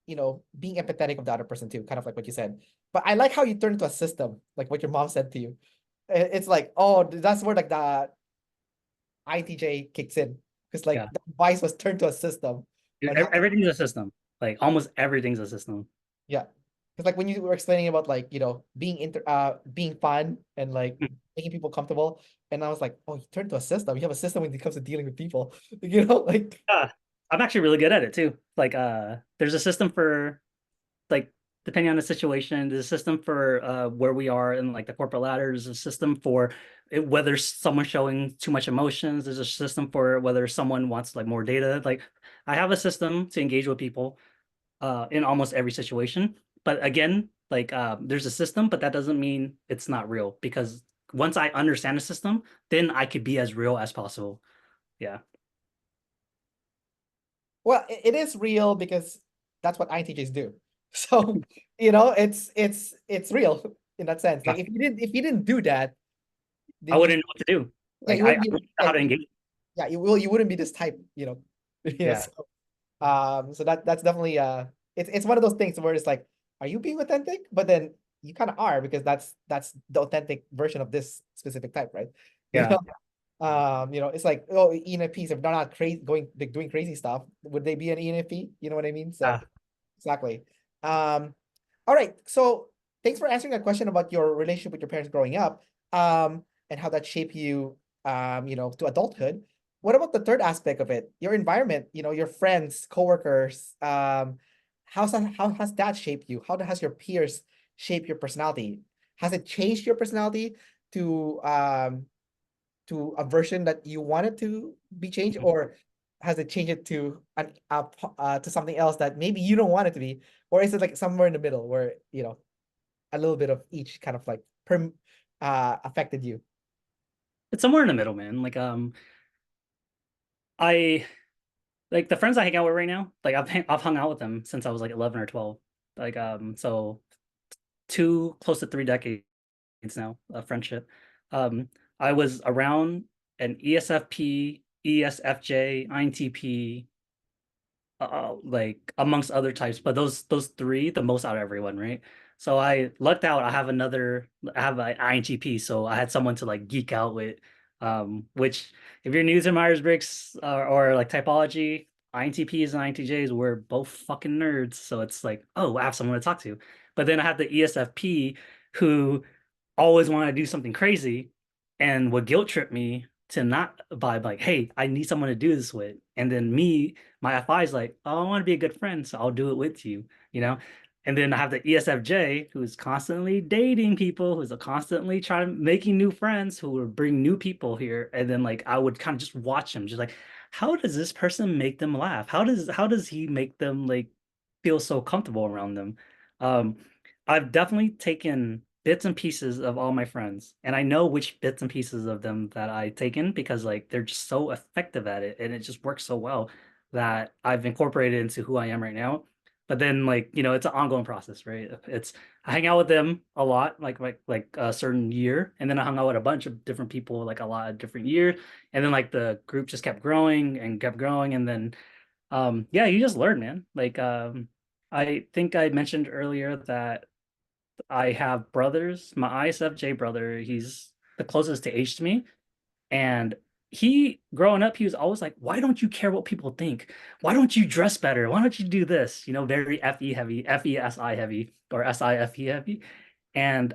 being empathetic of the other person too, kind of like what you said. But I like how you turn into a system, like what your mom said to you. It's like, oh, that's where like the INTJ kicks in. Because like yeah. the advice was turned to a system on how to. Everything's a system. Like almost everything's a system. Yeah. Because like when you were explaining about like, being fun and like Mm. making people comfortable, and I was like, oh, you turned to a system. You have a system when it comes to dealing with people. Like Yeah, I'm actually really good at it too. Like, there's a system for like depending on the situation. There's a system for where we are in like the corporate ladder. There's a system for whether someone's showing too much emotions. There's a system for whether someone wants like more data. Like I have a system to engage with people in almost every situation. But again, like there's a system, but that doesn't mean it's not real because once I understand the system, then I could be as real as possible. Yeah. Well, it is real because that's what INTJs do. So, you know, it's real in that sense. Like if you didn't do that, I then wouldn't know what to do. yeah, Like you I wouldn't be don't know how to engage. yeah, you wouldn't be this type, you know. Yeah. So, so that's definitely it's one of those things where it's like, are you being authentic? But then you kind of are because that's the authentic version of this specific type, right? You Yeah. know, it's like, oh, ENFPs, if they're not crazy going like doing crazy stuff, would they be an ENFP? You know what I mean? So Yeah. exactly. Um, all right. So thanks for answering that question about your relationship with your parents growing up, and how that shaped you, to adulthood. What about the third aspect of it? Your environment, your friends, coworkers, how has that shaped you? How has your peers shaped your personality? Has it changed your personality to to a version that you wanted to be changed, or has it changed it to to something else that maybe you don't want it to be, or is it like somewhere in the middle where a little bit of each kind of like affected you? It's somewhere in the middle, man. Like I like the friends I hang out with right now, like I've hung out with them since I was like 11 or 12. Like so two close to 3 decades now of friendship. Um I was around an ESFP, ESFJ, INTP, like amongst other types, but those three, the most out of everyone, right? So I lucked out. I have an INTP, so I had someone to like geek out with. Which if you're new to Myers-Briggs or like typology, INTPs and INTJs were both fucking nerds. So it's like, oh, I have someone to talk to. But then I had the ESFP who always wanted to do something crazy and would guilt trip me to not by like, hey, I need someone to do this with. And then my FI is like, oh, I want to be a good friend, so I'll do it with you, you know? And then I have the ESFJ who's constantly dating people, who's constantly trying making new friends who will bring new people here. And then like I would kind of just watch him, just like, how does this person make them laugh? How does he make them like feel so comfortable around them? Um, I've definitely taken bits and pieces of all my friends, and I know which bits and pieces of them that I taken because like they're just so effective at it and it just works so well that I've incorporated into who I am right now. But then like, it's an ongoing process, right? It's I hang out with them a lot, like a certain year, and then I hung out with a bunch of different people like a lot of different years, and then like the group just kept growing, and then yeah, you just learn, man. Like I think I mentioned earlier that I have brothers. My ISFJ brother, he's the closest to age to me. And he, growing up, he was always like, why don't you care what people think? Why don't you dress better? Why don't you do this? Very FE heavy, FESI heavy, or SIFE heavy. And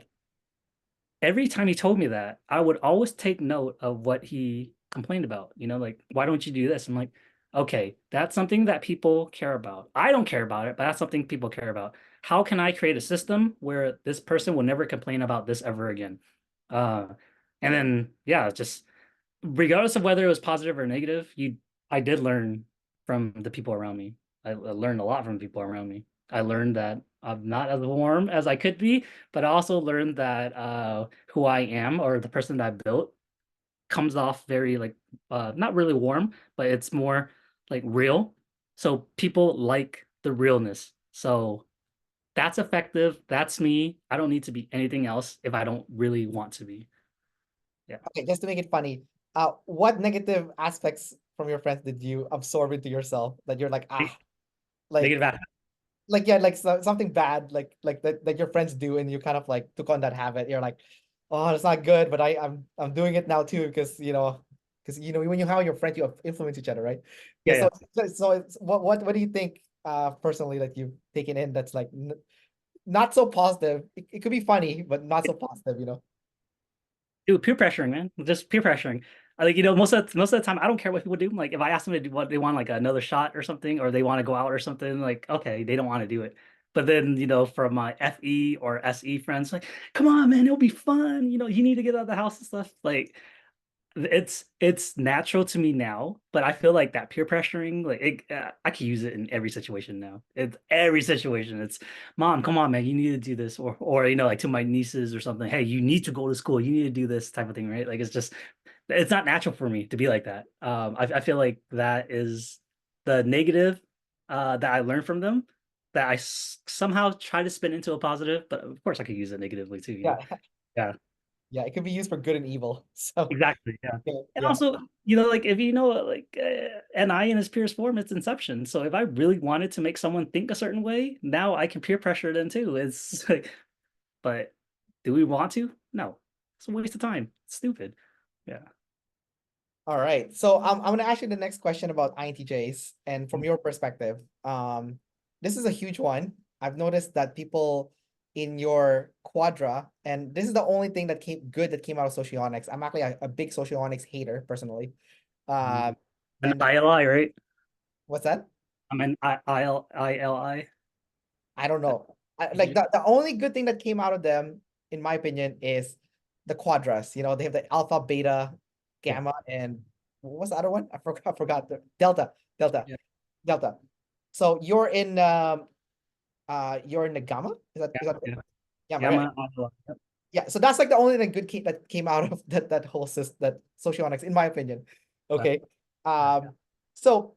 every time he told me that, I would always take note of what he complained about. Like, why don't you do this? I'm like, okay, that's something that people care about. I don't care about it, but that's something people care about. How can I create a system where this person will never complain about this ever again? Uh, and then, yeah, just regardless of whether it was positive or negative, I did learn from the people around me. I learned a lot from people around me. I learned that I'm not as warm as I could be, but I also learned that who I am or the person that I built comes off very like not really warm, but it's more like real. So people like the realness. So that's effective. That's me. I don't need to be anything else if I don't really want to be. Yeah. Okay, just to make it funny, what negative aspects from your friends did you absorb into yourself that you're like, like Negative aspect. yeah, like something bad, like that your friends do, and you kind of like took on that habit. You're like, oh, it's not good, but I'm doing it now too, because when you hang your friend, you influence each other, right? Yeah. Yeah, So yeah. what do you think personally that you've taken in that's like not so positive? It could be funny, but not so positive, you know? Dude, peer pressuring, man. Just peer pressuring. I like, most of the time, I don't care what people do. Like, if I ask them to do what they want, like another shot or something, or they want to go out or something, like, okay, they don't want to do it. But then, from my FE or SE friends, like, come on, man, it'll be fun. You need to get out of the house and stuff. Like, it's natural to me now, but I feel like that peer pressuring, like I can use it in every situation now. It's every situation. It's mom, come on, man, you need to do this, or like to my nieces or something. Hey, you need to go to school. You need to do this type of thing, right? Like it's not natural for me to be like that. I feel like that is the negative that I learned from them that I somehow try to spin into a positive, but of course I could use it negatively too. Yeah. Yeah. Yeah, it could be used for good and evil. So Exactly. Yeah. yeah, And yeah. also, like if NI in its purest form, it's inception. So if I really wanted to make someone think a certain way, now I can peer pressure them too. It's like, but do we want to? No. It's a waste of time. It's stupid. Yeah. All right. So I'm gonna ask you the next question about INTJs, and from your perspective, this is a huge one. I've noticed that people in your quadra, and this is the only thing that came out of socionics. I'm actually a big socionics hater personally. Mhm. An And ILI, right? what's that? I'm an ILI. I don't know. Like You- the only good thing that came out of them, in my opinion, is the quadras. You know, they have the alpha, beta, Yeah. gamma, and what was the other one? I forgot the delta, delta, Yeah. delta. So you're in the gamma? Is that Yeah. gamma, Yeah. I'm right? an ILI. Yep. Yeah, so that's like the only thing that came out of that whole system, that socionics, in my opinion. Yeah. Okay. Yeah. So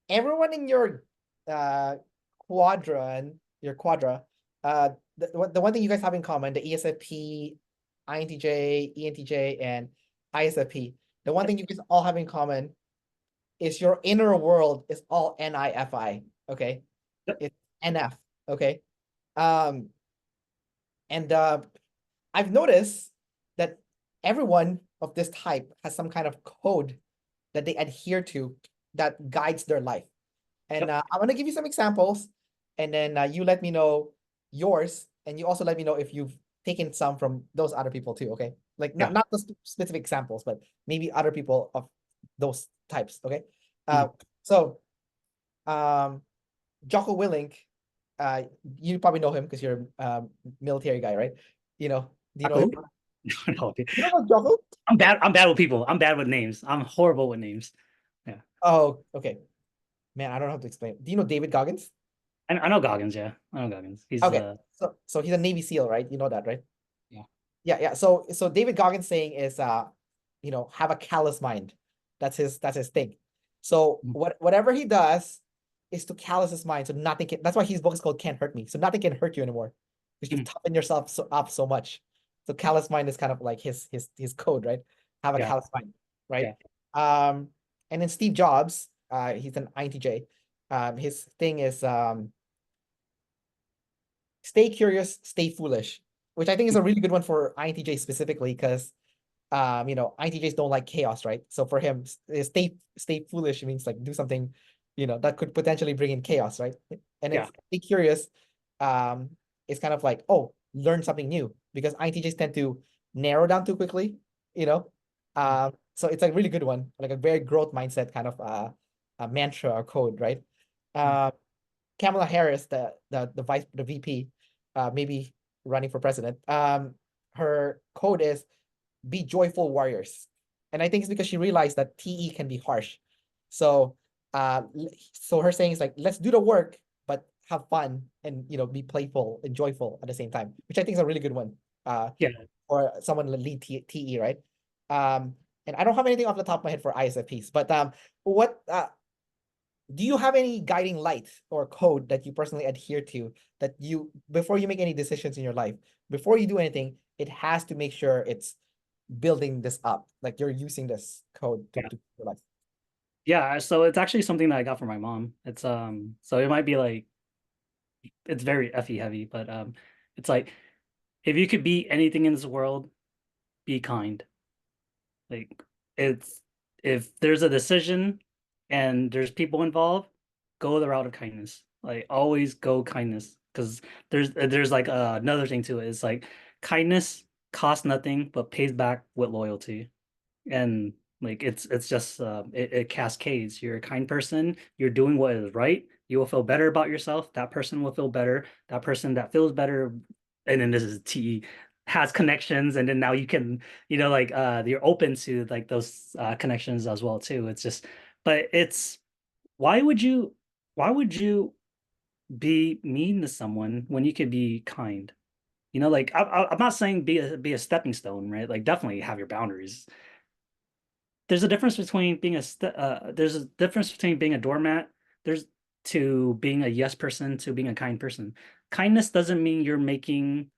everyone in your uh quadrant, your quadra, the one thing you guys have in common, the ESFP, INTJ, ENTJ, and ISFP, the one thing you guys all have in common is your inner world is all NIFI. Okay. Yep. It's NF. Okay. Um, and I've noticed that everyone of this type has some kind of code that they adhere to that guides their life. And Yep. I'm going to give you some examples, and then you let me know yours, and you also let me know if you've taken some from those other people too, okay? Like Yeah. not the specific examples, but maybe other people of those types, okay? Mhm. So Jocko Willink, you probably know him because you're a military guy, right? Do you know him? Aku? No, okay. You don't know Jocko? I'm bad with people. I'm bad with names. I'm horrible with names. Yeah. Oh, okay. Man, I don't know how to explain. Do you know David Goggins? I know Goggins, yeah. I know Goggins. He's Okay, so he's a Navy SEAL, right? You know that, right? yeah. Yeah, yeah. So David Goggins saying is have a callous mind. That's his thing. So Mhm. whatever he does is to callous his mind, so nothing can. That's why his book is called Can't Hurt Me. So nothing can hurt you anymore because you've Mhm. toughened yourself up so much. So callous mind is kind of like his code, right? Have a Yeah. callous mind, right? Yeah. And then Steve Jobs, he's an INTJ. His thing is stay curious, stay foolish, which I think is a really good one for INTJ specifically because INTJs don't like chaos, right? So for him, stay foolish means like do something, that could potentially bring in chaos, right? And Yeah. it's stay curious, um, it's kind of like, oh, learn something new because INTJs tend to narrow down too quickly, you know. Mhm. So it's a really good one, like a very growth mindset kind of a mantra or code, right? Mhm. Uh, Kamala Harris, the VP, maybe running for president. Her code is be joyful warriors. And I think it's because she realized that TE can be harsh. So so her saying is like, let's do the work, but have fun and be playful and joyful at the same time, which I think is a really good one. Yeah. Or someone lead TE, right? Um, and I don't have anything off the top of my head for ISFPs, but what do you have any guiding light or code that you personally adhere to that you before you make any decisions in your life, before you do anything, it has to make sure it's building this up, like you're using this code Yeah. to your life. Yeah. So it's actually something that I got from my mom. So it might be like it's very FE heavy, but it's like if you could be anything in this world, be kind. Like it's if there's a decision and there's people involved, go the route of kindness. Like always go kindness because there's like another thing to it. It's like kindness costs nothing but pays back with loyalty. And Like it's just it cascades. You're a kind person, you're doing what is right, you will feel better about yourself. That person will feel better. That person that feels better, and then this is T has connections, and then now you can, like you're open to like those connections as well too. It's just, but it's why would you why would you be mean to someone when you could be kind? Like I'm not saying be a stepping stone, right? Like definitely have your boundaries. There's a difference between there's a difference between being a doormat, there's to being a yes person to being a kind person. Kindness doesn't mean you're making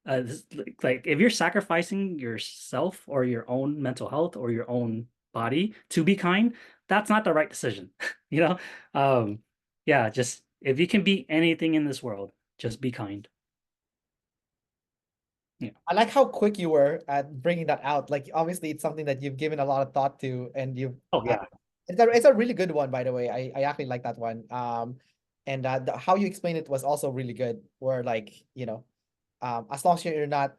like if you're sacrificing yourself or your own mental health or your own body to be kind, that's not the right decision. You know? Yeah, just if you can be anything in this world, just be kind. Yeah. I like how quick you were at bringing that out. Like, obviously, it's something that you've given a lot of thought to, and you've. Oh yeah. It's a really good one, by the way. I actually like that one. And how you explained it was also really good. Where like, as long as you're not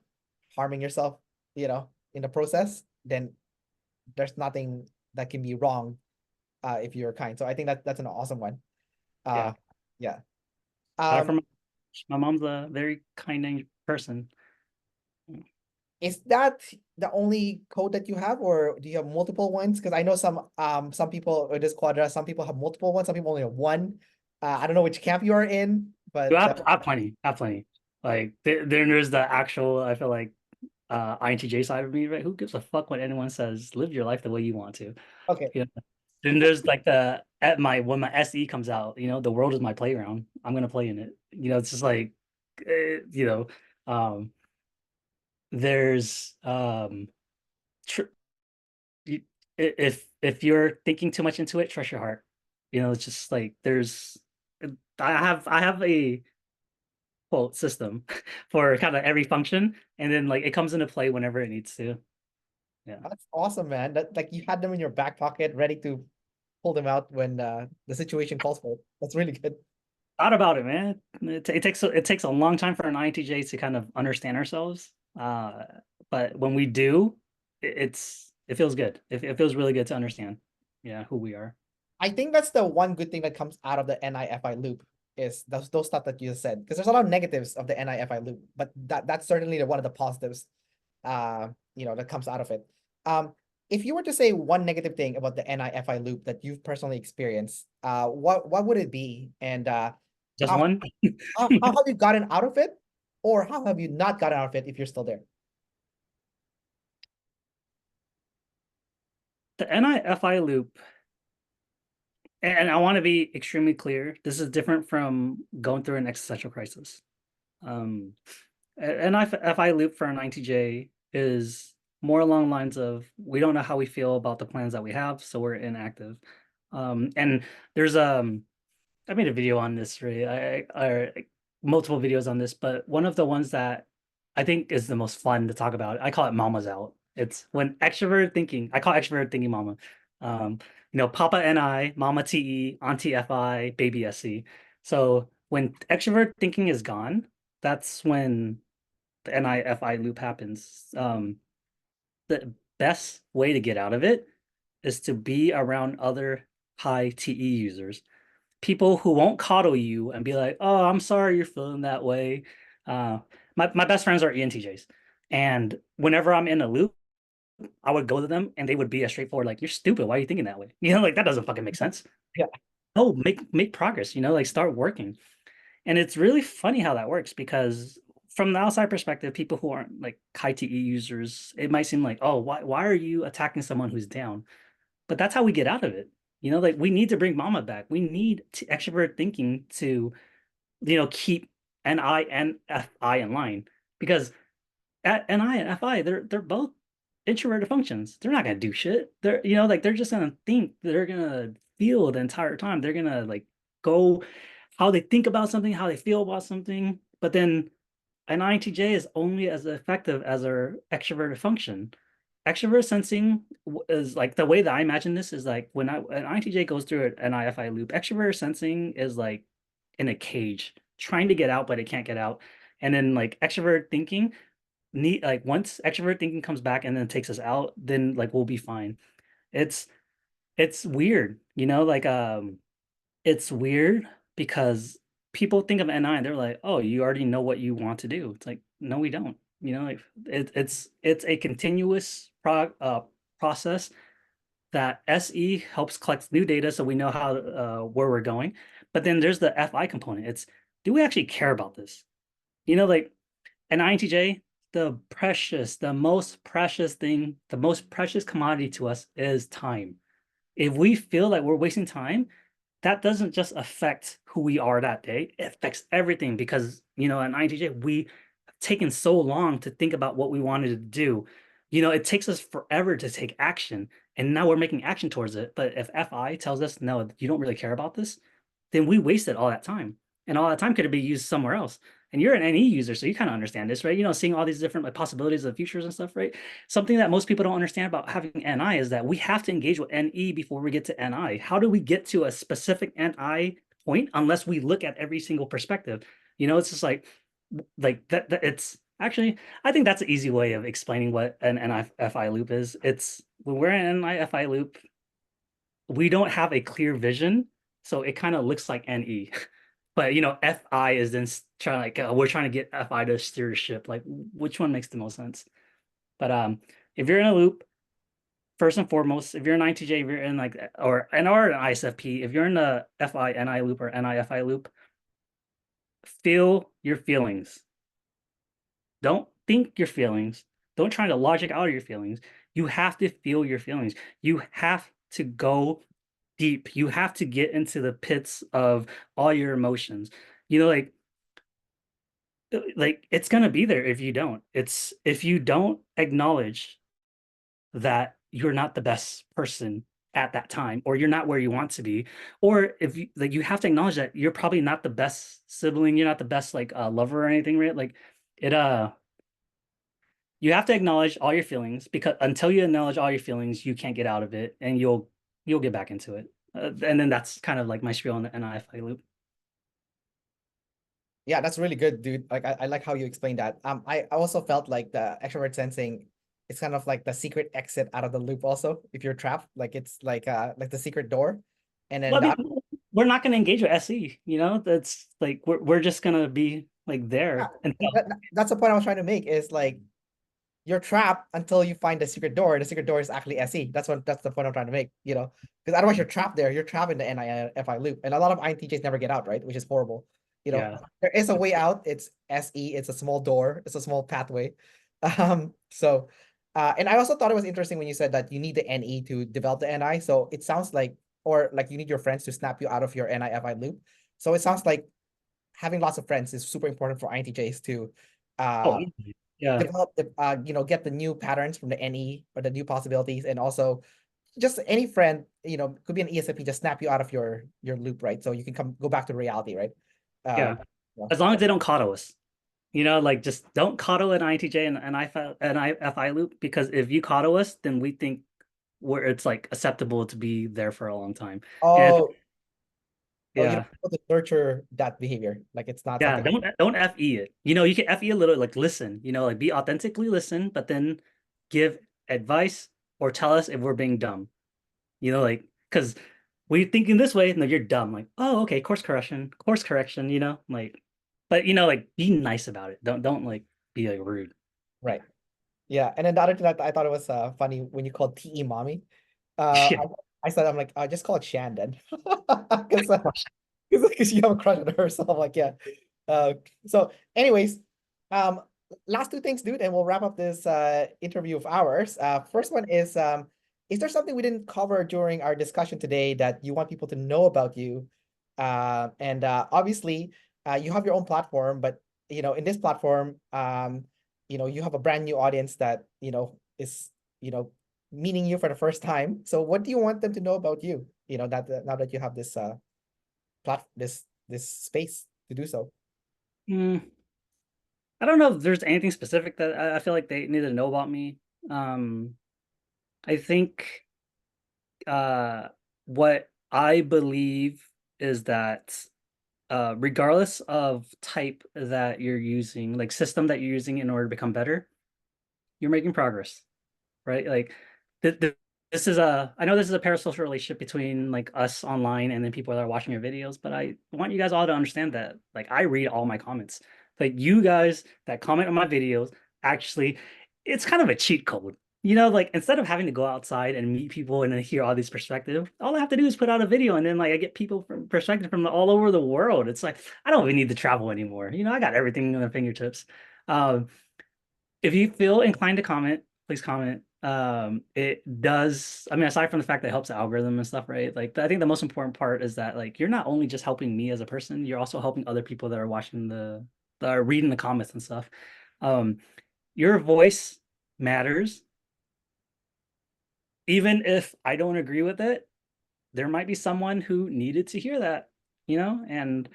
harming yourself, in the process, then there's nothing that can be wrong, if you're kind. So I think that's an awesome one. Yeah. Uh, yeah. Got it Um, from my mom's a very kind person. Is that the only code that you have, or do you have multiple ones? Because I know some people or this quadra, some people have multiple ones, some people only have one. I don't know which camp you are in, You but have plenty, have plenty. Like then there's the actual, I feel like INTJ side of me, right? Who gives a fuck what anyone says? Live your life the way you want to. okay. You know? Then there's like the at my when my SE comes out, the world is my playground. I'm gonna play in it. It's just like um there's tr you, if you're thinking too much into it, trust your heart. It's just like there's I have a quote system for kind of every function, and then like it comes into play whenever it needs to. Yeah. That's awesome, man. That like you had them in your back pocket, ready to pull them out when the situation calls for it. That's really good. Thought about it, man. It takes a long time for an INTJ to kind of understand ourselves. But when we do, it feels good. It feels really good to understand, yeah, who we are. I think that's the one good thing that comes out of the NIFI loop is those stuff that you just said. Because there's a lot of negatives of the NIFI loop, but that's certainly one of the positives, that comes out of it. If you were to say one negative thing about the NIFI loop that you've personally experienced, what would it be? And Just how, one. how have you gotten out of it? Or how have you not gotten out of it if you're still there? The NIFI loop, and I want to be extremely clear, this is different from going through an existential crisis. Um, an NIFI loop for an INTJ is more along the lines of we don't know how we feel about the plans that we have, so we're inactive. And there's I made a video on this, right? I multiple videos on this, but one of the ones that I think is the most fun to talk about, I call it mama's out. It's when extrovert thinking, I call extrovert thinking mama. Um, Papa NI, Mama TE, Auntie FI, Baby SC. So when extrovert thinking is gone, that's when the NIFI loop happens. The best way to get out of it is to be around other high TE users, people who won't coddle you and be like, "Oh, I'm sorry you're feeling that way." Uh, my best friends are ENTJs, and whenever I'm in a loop, I would go to them and they would be a straightforward like, "You're stupid. Why are you thinking that way?" Like that doesn't fucking make sense. Yeah. Oh, make progress. Like start working. And it's really funny how that works because from the outside perspective, people who aren't like high TE users, it might seem like, "Oh, why are you attacking someone who's down?" But that's how we get out of it. Like we need to bring mama back. We need extrovert thinking to keep NI and FI in line because at NI and FI, they're both introverted functions. They're not gonna do shit. Like they're just gonna think. They're gonna feel the entire time. They're gonna like go how they think about something, how they feel about something. But then an INTJ is only as effective as their extroverted function. Extrovert sensing is like the way that I imagine this is like when an INTJ goes through an IFI loop, extrovert sensing is like in a cage trying to get out, but it can't get out. And then like extrovert thinking need like once extrovert thinking comes back and then takes us out, then like we'll be fine. It's it's weird, you know, like it's weird because people think of NI and they're like, oh, you already know what you want to do. It's like, no, we don't. You know, like it's a continuous process that SE helps collect new data so we know how where we're going. But then there's the FI component. It's, do we actually care about this? You know, like an INTJ, the most precious thing, the most precious commodity to us is time. If we feel like we're wasting time, that doesn't just affect who we are that day. It affects everything because, you know, an INTJ, we have taken so long to think about what we wanted to do. You know, it takes us forever to take action, and now we're making action towards it. But if FI tells us, no, you don't really care about this, then we wasted all that time. And all that time could be used somewhere else. And you're an NE user, so you kind of understand this, right? You know, seeing all these different like possibilities of futures and stuff, right? Something that most people don't understand about having NI is that we have to engage with NE before we get to NI. How do we get to a specific NI point unless we look at every single perspective? You know, it's just like that it's actually, I think that's an easy way of explaining what an NI-FI loop is. It's when we're in an NI-FI loop, we don't have a clear vision, so it kind of looks like NE. But you know, FI is then trying like we're trying to get FI to steer the ship. Like, which one makes the most sense? But if you're in a loop, first and foremost, if you're an INTJ, if you're in like or an ISFP, if you're in the FI NI loop or NI-FI loop, feel your feelings. Don't think your feelings. Don't try to logic out your feelings. You have to feel your feelings. You have to go deep. You have to get into the pits of all your emotions. You know, like it's gonna be there if you don't. It's if you don't acknowledge that you're not the best person at that time, or you're not where you want to be, or if you like, you have to acknowledge that you're probably not the best sibling, you're not the best like lover or anything, right? Like it you have to acknowledge all your feelings, because until you acknowledge all your feelings, you can't get out of it, and you'll get back into it. And then that's kind of like my spiel on the NIFI loop. Yeah, that's really good, dude. Like I like how you explained that. I also felt like the extrovert sensing is kind of like the secret exit out of the loop also, if you're trapped. Like it's like the secret door. And then Well, I mean, we're not going to engage with SE, you know, that's like we're just going to be like yeah, there. And that's the point I was trying to make is like you're trapped until you find the secret door. The secret door is actually SE. That's the point I'm trying to make, you know, because otherwise you're trapped there. You're trapped in the NIFI loop. And a lot of INTJs never get out, right? Which is horrible. You know, yeah, there is a way out. It's SE. It's a small door. It's a small pathway. So and I also thought it was interesting when you said that you need the NE to develop the NI. So it sounds like, or like you need your friends to snap you out of your NIFI loop. So it sounds like having lots of friends is super important for INTJs to oh, uh easily. Yeah, develop the you know, get the new patterns from the NE or the new possibilities, and also just any friend, you know, could be an ESFP, just snap you out of your loop, right? So you can go back to reality, right? yeah. Well, As long as they don't coddle us, you know, like just don't coddle an INTJ and IFI loop, because if you coddle us, then we think where it's like acceptable to be there for a long time. And oh, oh, you yeah, don't have to nurture that behavior. Like it's not yeah, something. don't FE it. You know, you can FE a little, like listen, you know, like be authentically listen, but then give advice or tell us if we're being dumb. You know, like because we thinking this way, no, you're dumb. Like, oh, okay, course correction, you know, like, but you know, like be nice about it. Don't like be like rude. Right. Yeah. And then the other thing that I thought it was funny when you called TE mommy. Uh, Yeah. I, I said, I'm like, I just call it Shandon. Because because you have a crush on her. So I'm like, yeah. Uh, so anyways, um, last two things, dude, and we'll wrap up this interview of ours. First one is there something we didn't cover during our discussion today that you want people to know about you? And obviously, you have your own platform, but you know, in this platform, you know, you have a brand new audience that, you know, is, you know, meeting you for the first time. So what do you want them to know about you? You know, that now that you have this this space to do so. Mm, I don't know if there's anything specific that I feel like they need to know about me. I think uh what I believe is that regardless of type that you're using, like system that you're using in order to become better, you're making progress, right? Like this is a, I know this is a parasocial relationship between like us online and then people that are watching your videos, but I want you guys all to understand that like I read all my comments. Like you guys that comment on my videos, actually, it's kind of a cheat code. You know, like instead of having to go outside and meet people and then hear all these perspectives, all I have to do is put out a video and then like I get people from perspective from all over the world. It's like I don't even need to travel anymore. You know, I got everything on the fingertips. Um, if you feel inclined to comment, please comment. It does, I mean, aside from the fact that it helps the algorithm and stuff, right? Like, I think the most important part is that like you're not only just helping me as a person, you're also helping other people that are watching that are reading the comments and stuff. Um, your voice matters. Even if I don't agree with it, there might be someone who needed to hear that, you know? And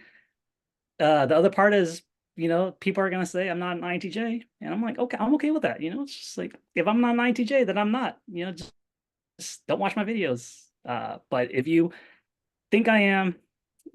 the other part is, you know, people are gonna say I'm not an INTJ, and I'm like, okay, I'm okay with that. You know, it's just like if I'm not an INTJ, then I'm not. You know, just don't watch my videos. But if you think I am,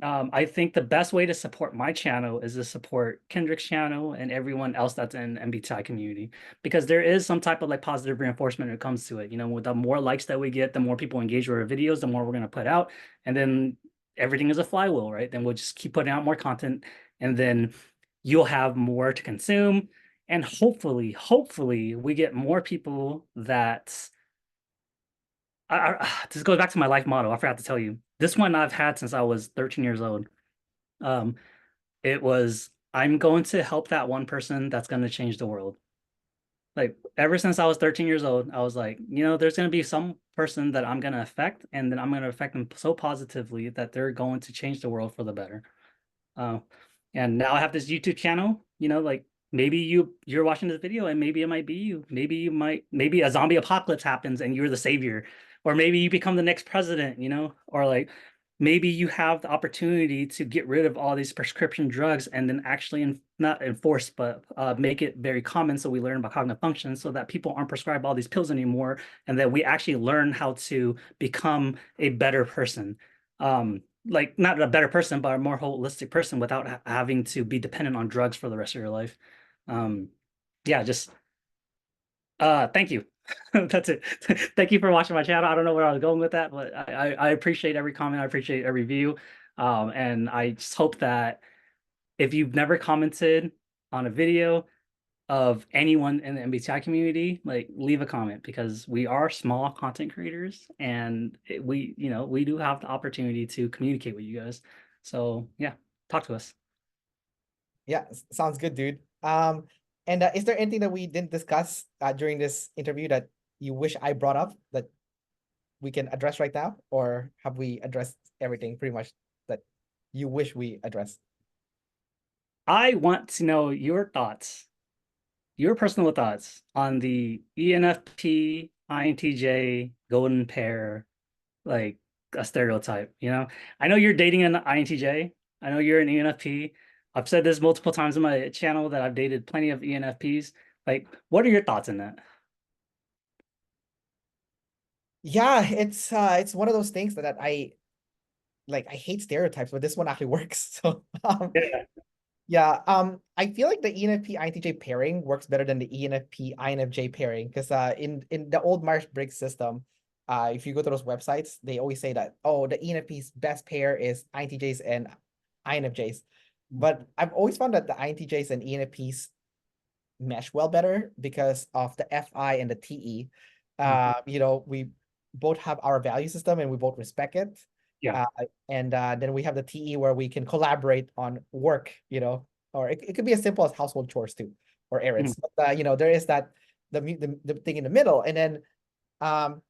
I think the best way to support my channel is to support Kendrick's channel and everyone else that's in MBTI community, because there is some type of like positive reinforcement when it comes to it. You know, with the more likes that we get, the more people engage with our videos, the more we're gonna put out, and then everything is a flywheel, right? Then we'll just keep putting out more content, and then you'll have more to consume, and hopefully, we get more people that this goes back to my life motto. I forgot to tell you. This one I've had since I was 13 years old. Um, it was, I'm going to help that one person that's going to change the world. Like ever since I was 13 years old, I was like, you know, there's going to be some person that I'm going to affect, and then I'm going to affect them so positively that they're going to change the world for the better. Uh, and now I have this YouTube channel, you know, like maybe you're watching this video and maybe it might be you. Maybe a zombie apocalypse happens and you're the savior. Or maybe you become the next president, you know, or like maybe you have the opportunity to get rid of all these prescription drugs and then actually not enforce, but make it very common so we learn about cognitive function so that people aren't prescribed all these pills anymore and that we actually learn how to become a better person. Like not a better person, but a more holistic person without having to be dependent on drugs for the rest of your life. Um, yeah, just thank you. That's it. Thank you for watching my channel. I don't know where I was going with that, but I appreciate every comment. I appreciate every view. And I just hope that if you've never commented on a video of anyone in the MBTI community, like leave a comment because we are small content creators and you know, we do have the opportunity to communicate with you guys. So yeah, talk to us. Yeah, sounds good, dude. And is there anything that we didn't discuss during this interview that you wish I brought up that we can address right now, or have we addressed everything pretty much that you wish we addressed? I want to know your thoughts, your personal thoughts on the ENFP INTJ golden pair, like a stereotype, you know? I know you're dating an INTJ. I know you're an ENFP. I've said this multiple times on my channel that I've dated plenty of ENFPs. Like, what are your thoughts on that? Yeah, it's one of those things that I like. I hate stereotypes, but this one actually works. So Yeah. yeah, I feel like the ENFP INTJ pairing works better than the ENFP INFJ pairing because in the old Myers-Briggs system, if you go to those websites, they always say that, oh, the ENFP's best pair is INTJs and INFJs. But I've always found that the INTJs and ENFPs mesh well better because of the FI and the TE. Mhm. You know, we both have our value system and we both respect it. Yeah. Uh, and then we have the TE where we can collaborate on work, you know, or it could be as simple as household chores too, or Mhm. errands. But you know, there is that the thing in the middle, um,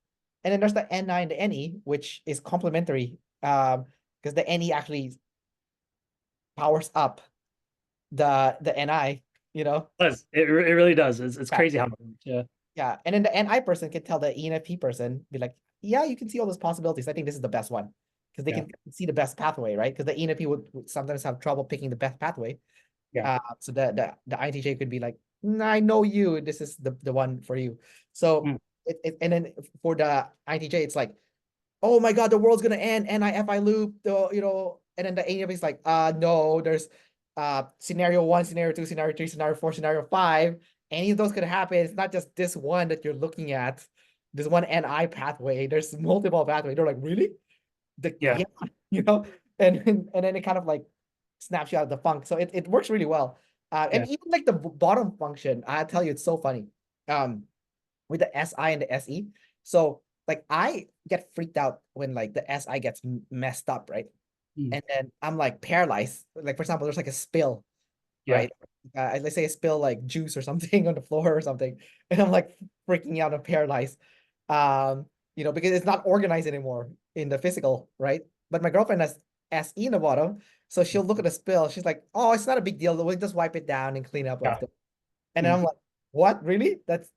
and then there's the NI and the NE, which is complementary. Because the NE actually powers up the NI, you know. It does. It really does. It's Yeah. crazy how it works. Yeah. Yeah, and then the NI person can tell the ENFP person, be like, yeah, you can see all those possibilities. I think this is the best one because they Yeah. can see the best pathway, right? Because the ENFP would sometimes have trouble picking the best pathway. Yeah. So the INTJ could be like, nah, I know you. This is the one for you. So Mm. and then for the INTJ, it's like, oh my God, the world's gonna end. NIFI loop, you know, and then the ENFP is like, no, there's scenario one, scenario two, scenario three, scenario four, scenario five. Any of those could happen. It's not just this one that you're looking at. there's one NI pathway, there's multiple pathways. They're like, really? Yeah. Yeah, and then it kind of like snaps you out of the funk. So it works really well. And Yeah. even like the bottom function, I tell you, it's so funny. With the SI and the SE. So like I get freaked out when like the SI gets messed up, right? Mm. And then I'm like paralyzed. Like for example, there's like a spill, Yeah. right? Let's say I spill like juice or something on the floor or something, and I'm like freaking out and paralyzed. Because it's not organized anymore in the physical, right? But my girlfriend has SE in the bottom, so she'll look at the spill. She's like, "Oh, it's not a big deal. We'll just wipe it down and clean up Yeah. after." And then Mm. I'm like, "What? Really? That's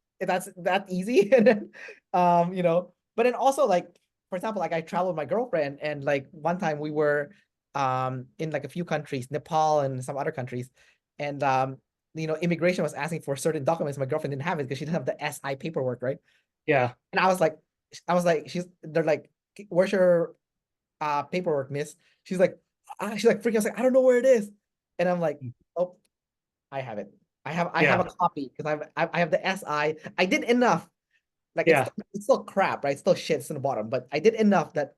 that easy?" And then, but then also like, for example, like I traveled with my girlfriend, and like one time we were in like a few countries, Nepal and some other countries, and immigration was asking for certain documents. My girlfriend didn't have it because she didn't have the SI paperwork, right? Yeah. And they're like, "Where's your paperwork, miss?" She's like freaking. I was like, "I don't know where it is," and I'm like, Mm. "Oh, I have it. I have Yeah. a copy because I have the SI. I did enough. Like Yeah. it's still crap, right? It's still shit. It's in the bottom, but I did enough that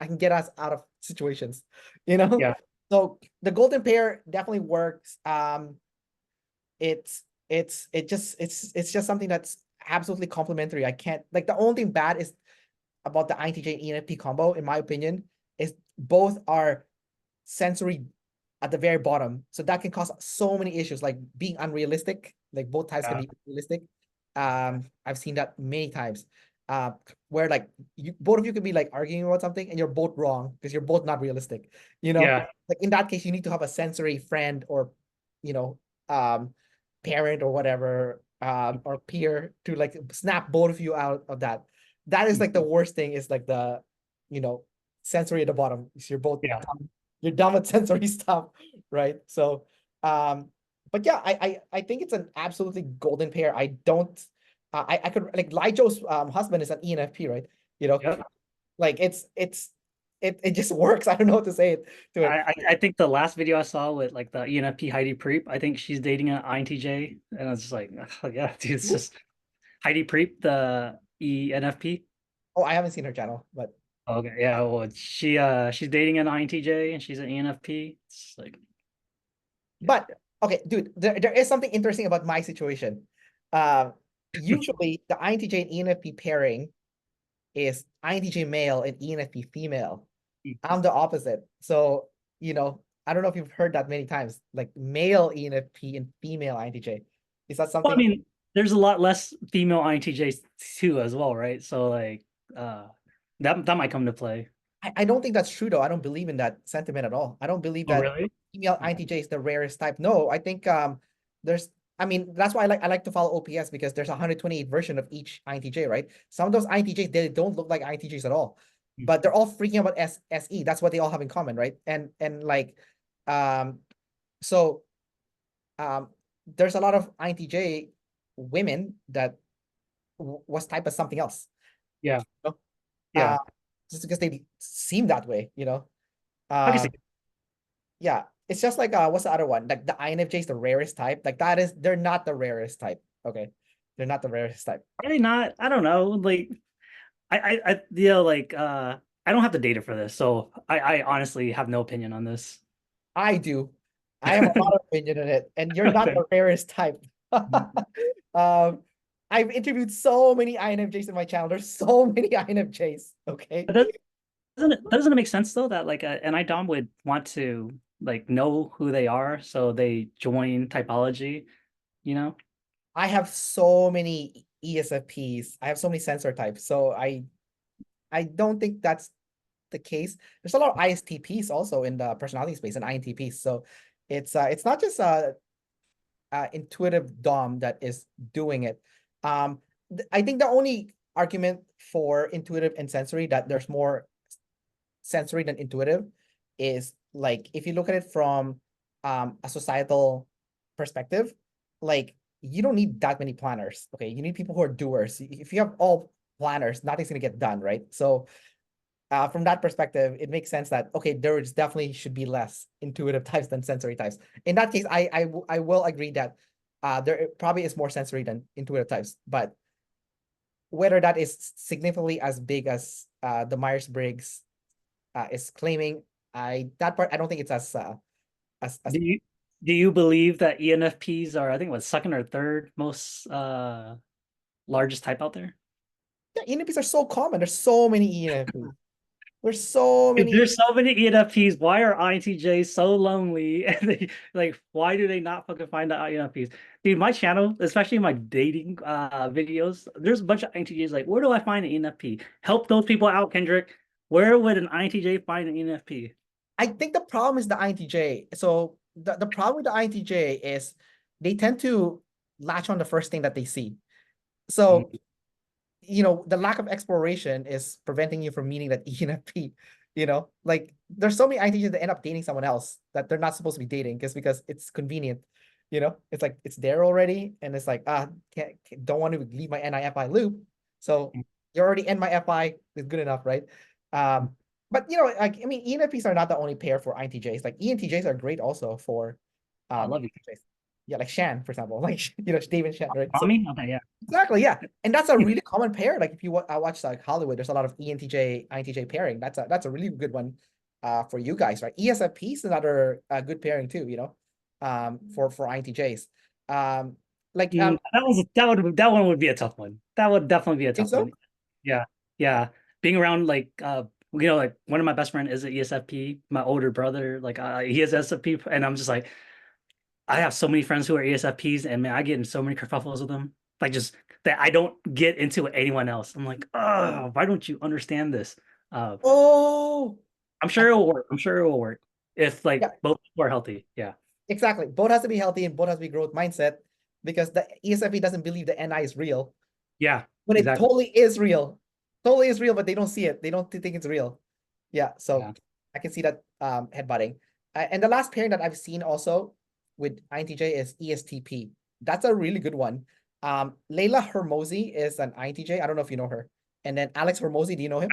I can get us out of situations, you know. Yeah. So the golden pair definitely works. It's just something that's absolutely complementary. I can't like the only thing bad is about the INTJ and ENFP combo, in my opinion, is both are sensory at the very bottom. So that can cause so many issues, like being unrealistic. Like both types can Yeah. be realistic. I've seen that many times. Where like both of you could be like arguing about something and you're both wrong because you're both not realistic. Yeah. Like in that case, you need to have a sensory friend or, you know, um, parent or whatever, or peer to like snap both of you out of that. That is Mm. like the worst thing is like the, you know, sensory at the bottom. So you're both Yeah. you're done with sensory stuff, right? So, but yeah, I think it's an absolutely golden pair. I don't, I could like Lijo's husband is an ENFP, right? You know, Yep. like it just works. I don't know what to say to it. I think the last video I saw with like the ENFP Heidi Preep, I think she's dating an INTJ, and I was just like, oh, yeah, dude, it's just Heidi Preep, the ENFP. Oh, I haven't seen her channel, but Okay, yeah, well, she's dating an INTJ and she's an ENFP. It's like, yeah, but okay, dude, there is something interesting about my situation. Uh, Usually the INTJ and ENFP pairing is INTJ male and ENFP female. I'm the opposite. So, I don't know if you've heard that many times, like male ENFP and female INTJ. Is that well, I something? mean, there's a lot less female INTJs too as well, right? So like, uh, that might come to play. I don't think that's true though. I don't believe in that sentiment at all. I don't believe Oh, that really? female Okay. INTJ is the rarest type. No, I think there's I mean that's why I like to follow OPS because there's a 128 version of each INTJ, right? Some of those INTJs they don't look like INTJs at all, but they're all freaking out about SE. That's what they all have in common, right? And like um so um there's a lot of INTJ women that was typed as something else. Yeah, You know? yeah. Just because they seem that way. I can see. Um Yeah, it's just like what's the other one? Like the INFJ is the rarest type. Like they're not the rarest type. Okay, they're not the rarest type. Are they not? I don't know. Like, like, I don't have the data for this, so I honestly have no opinion on this. I do. I have a lot of opinion on it, and you're not Okay. the rarest type. Um, I've interviewed so many INFJs in my channel. There's so many INFJs. Okay. But doesn't it make sense though that like an IDOM would want to like know who they are, so they join typology, you know? I have so many ESFPs. I have so many sensor types. So I don't think that's the case. There's a lot of ISTPs also in the personality space and INTPs. So it's not just intuitive DOM that is doing it. I think the only argument for intuitive and sensory that there's more sensory than intuitive is like if you look at it from a societal perspective, like you don't need that many planners. Okay, you need people who are doers. If you have all planners, nothing's gonna get done, right? So from that perspective, it makes sense that okay, there is definitely should be less intuitive types than sensory types. In that case, I will agree that there probably is more sensory than intuitive types. But whether that is significantly as big as the Myers-Briggs is claiming, that part I don't think it's as Do you believe that ENFPs are, I think, what, second or third most largest type out there? yeah, ENFPs are so common. There's so many ENFPs. There's so If many. there's so many ENFPs, why are INTJs so lonely? And they like, why do they not fucking find the INFPs? Dude, my channel, especially my dating videos, there's a bunch of INTJs like, where do I find an ENFP? Help those people out, Kendrick. Where would an INTJ find an ENFP? I think the problem is the INTJ. So the problem with the INTJ is they tend to latch on the first thing that they see. So Mhm. the lack of exploration is preventing you from meeting that ENFP. Like there's so many INTJs that end up dating someone else that they're not supposed to be dating because it's convenient. It's like it's there already, and it's like don't want to leave my NIFI loop. So you're already in my FI is good enough, right? But like I mean, ENFPs are not the only pair for INTJs. Like ENTJs are great also for I love you. ENTJs. Yeah, like Shan, for example, like Dave and Shan, right? So Tommy? Okay, yeah. exactly, yeah, and that's a really common pair. Like if you watch like Hollywood, there's a lot of ENTJ INTJ pairing. That's a really good one, for you guys, right? ESFP is another good pairing too. For INTJs, like That one would be a tough one. That would definitely be a think tough so. one. Yeah. Yeah. Being around like like one of my best friend is an ESFP, my older brother, like he is SFP, and I'm just like, I have so many friends who are ESFPs, and man, I get in so many kerfuffles with them. Like just that I don't get into with anyone else. I'm like, oh, why don't you understand this? Uh Oh, I'm I sure it will work. I'm sure it will work if like yeah, both people are healthy. Yeah. exactly. Both has to be healthy and both has to be growth mindset because the ESFP doesn't believe the NI is real Yeah, when it exactly. totally is real, but they don't see it. They don't think it's real. Yeah, so Yeah. I can see that headbutting. And the last pairing that I've seen also with INTJ is ESTP. That's a really good one. Layla Hermosi is an INTJ. I don't know if you know her. And then Alex Hermosi, do you know him?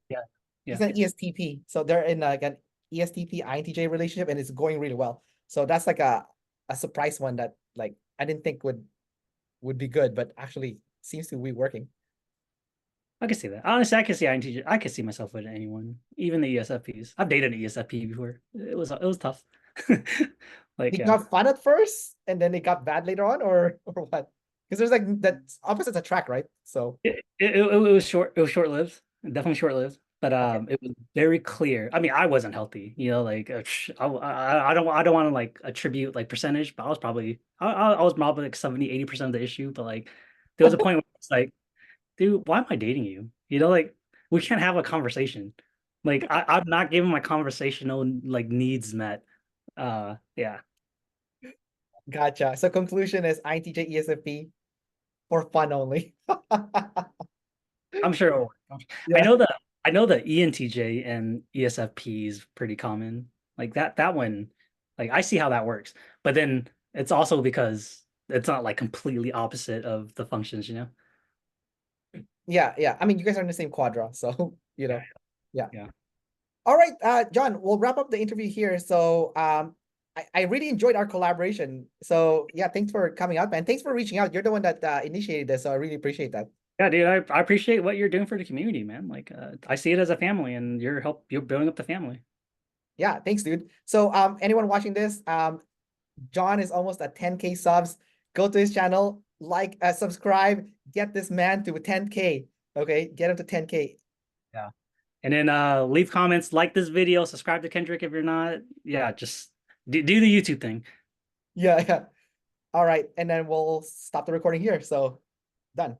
Yeah. He's Yeah. an ESTP. So they're in like an ESTP INTJ relationship, and it's going really well. So that's like a surprise one that like I didn't think would be good, but actually seems to be working. I can see that. Honestly, I can see INTJ. I can see myself with anyone, even the ESFPs. I've dated an ESFP before. It was tough. Like It yeah, got fun at first, and then it got bad later on, or what? Because there's like that opposites attract, right? So it was short. It was short lived. Definitely short lived. But okay. it was very clear. I mean, I wasn't healthy. Like I don't want to like attribute like percentage, but I was probably like 70-80% of the issue. But like there was a point where it's like, dude, why am I dating you? Like we can't have a conversation. Like I'm not giving my conversational like needs met. Yeah, Gotcha. So conclusion is INTJ ESFP for fun only. I'm sure it'll work. I Yeah. know that I know that ENTJ and ESFP is pretty common. Like that one, like I see how that works. But then it's also because it's not like completely opposite of the functions. Yeah, yeah. I mean, you guys are in the same quadra, so Yeah, yeah. yeah. All right, John, we'll wrap up the interview here. So I really enjoyed our collaboration. So yeah, thanks for coming out, man. Thanks for reaching out. You're the one that initiated this, so I really appreciate that. Yeah, dude, I appreciate what you're doing for the community, man. Like I see it as a family and you're building up the family. Yeah, thanks, dude. So anyone watching this, John is almost at 10K subs. Go to his channel, like, subscribe, get this man to 10K. Okay, get him to 10K. Yeah. And then leave comments, like this video, subscribe to Kendrick if you're not. Yeah, just do the YouTube thing. Yeah, yeah. All right, and then we'll stop the recording here. So done.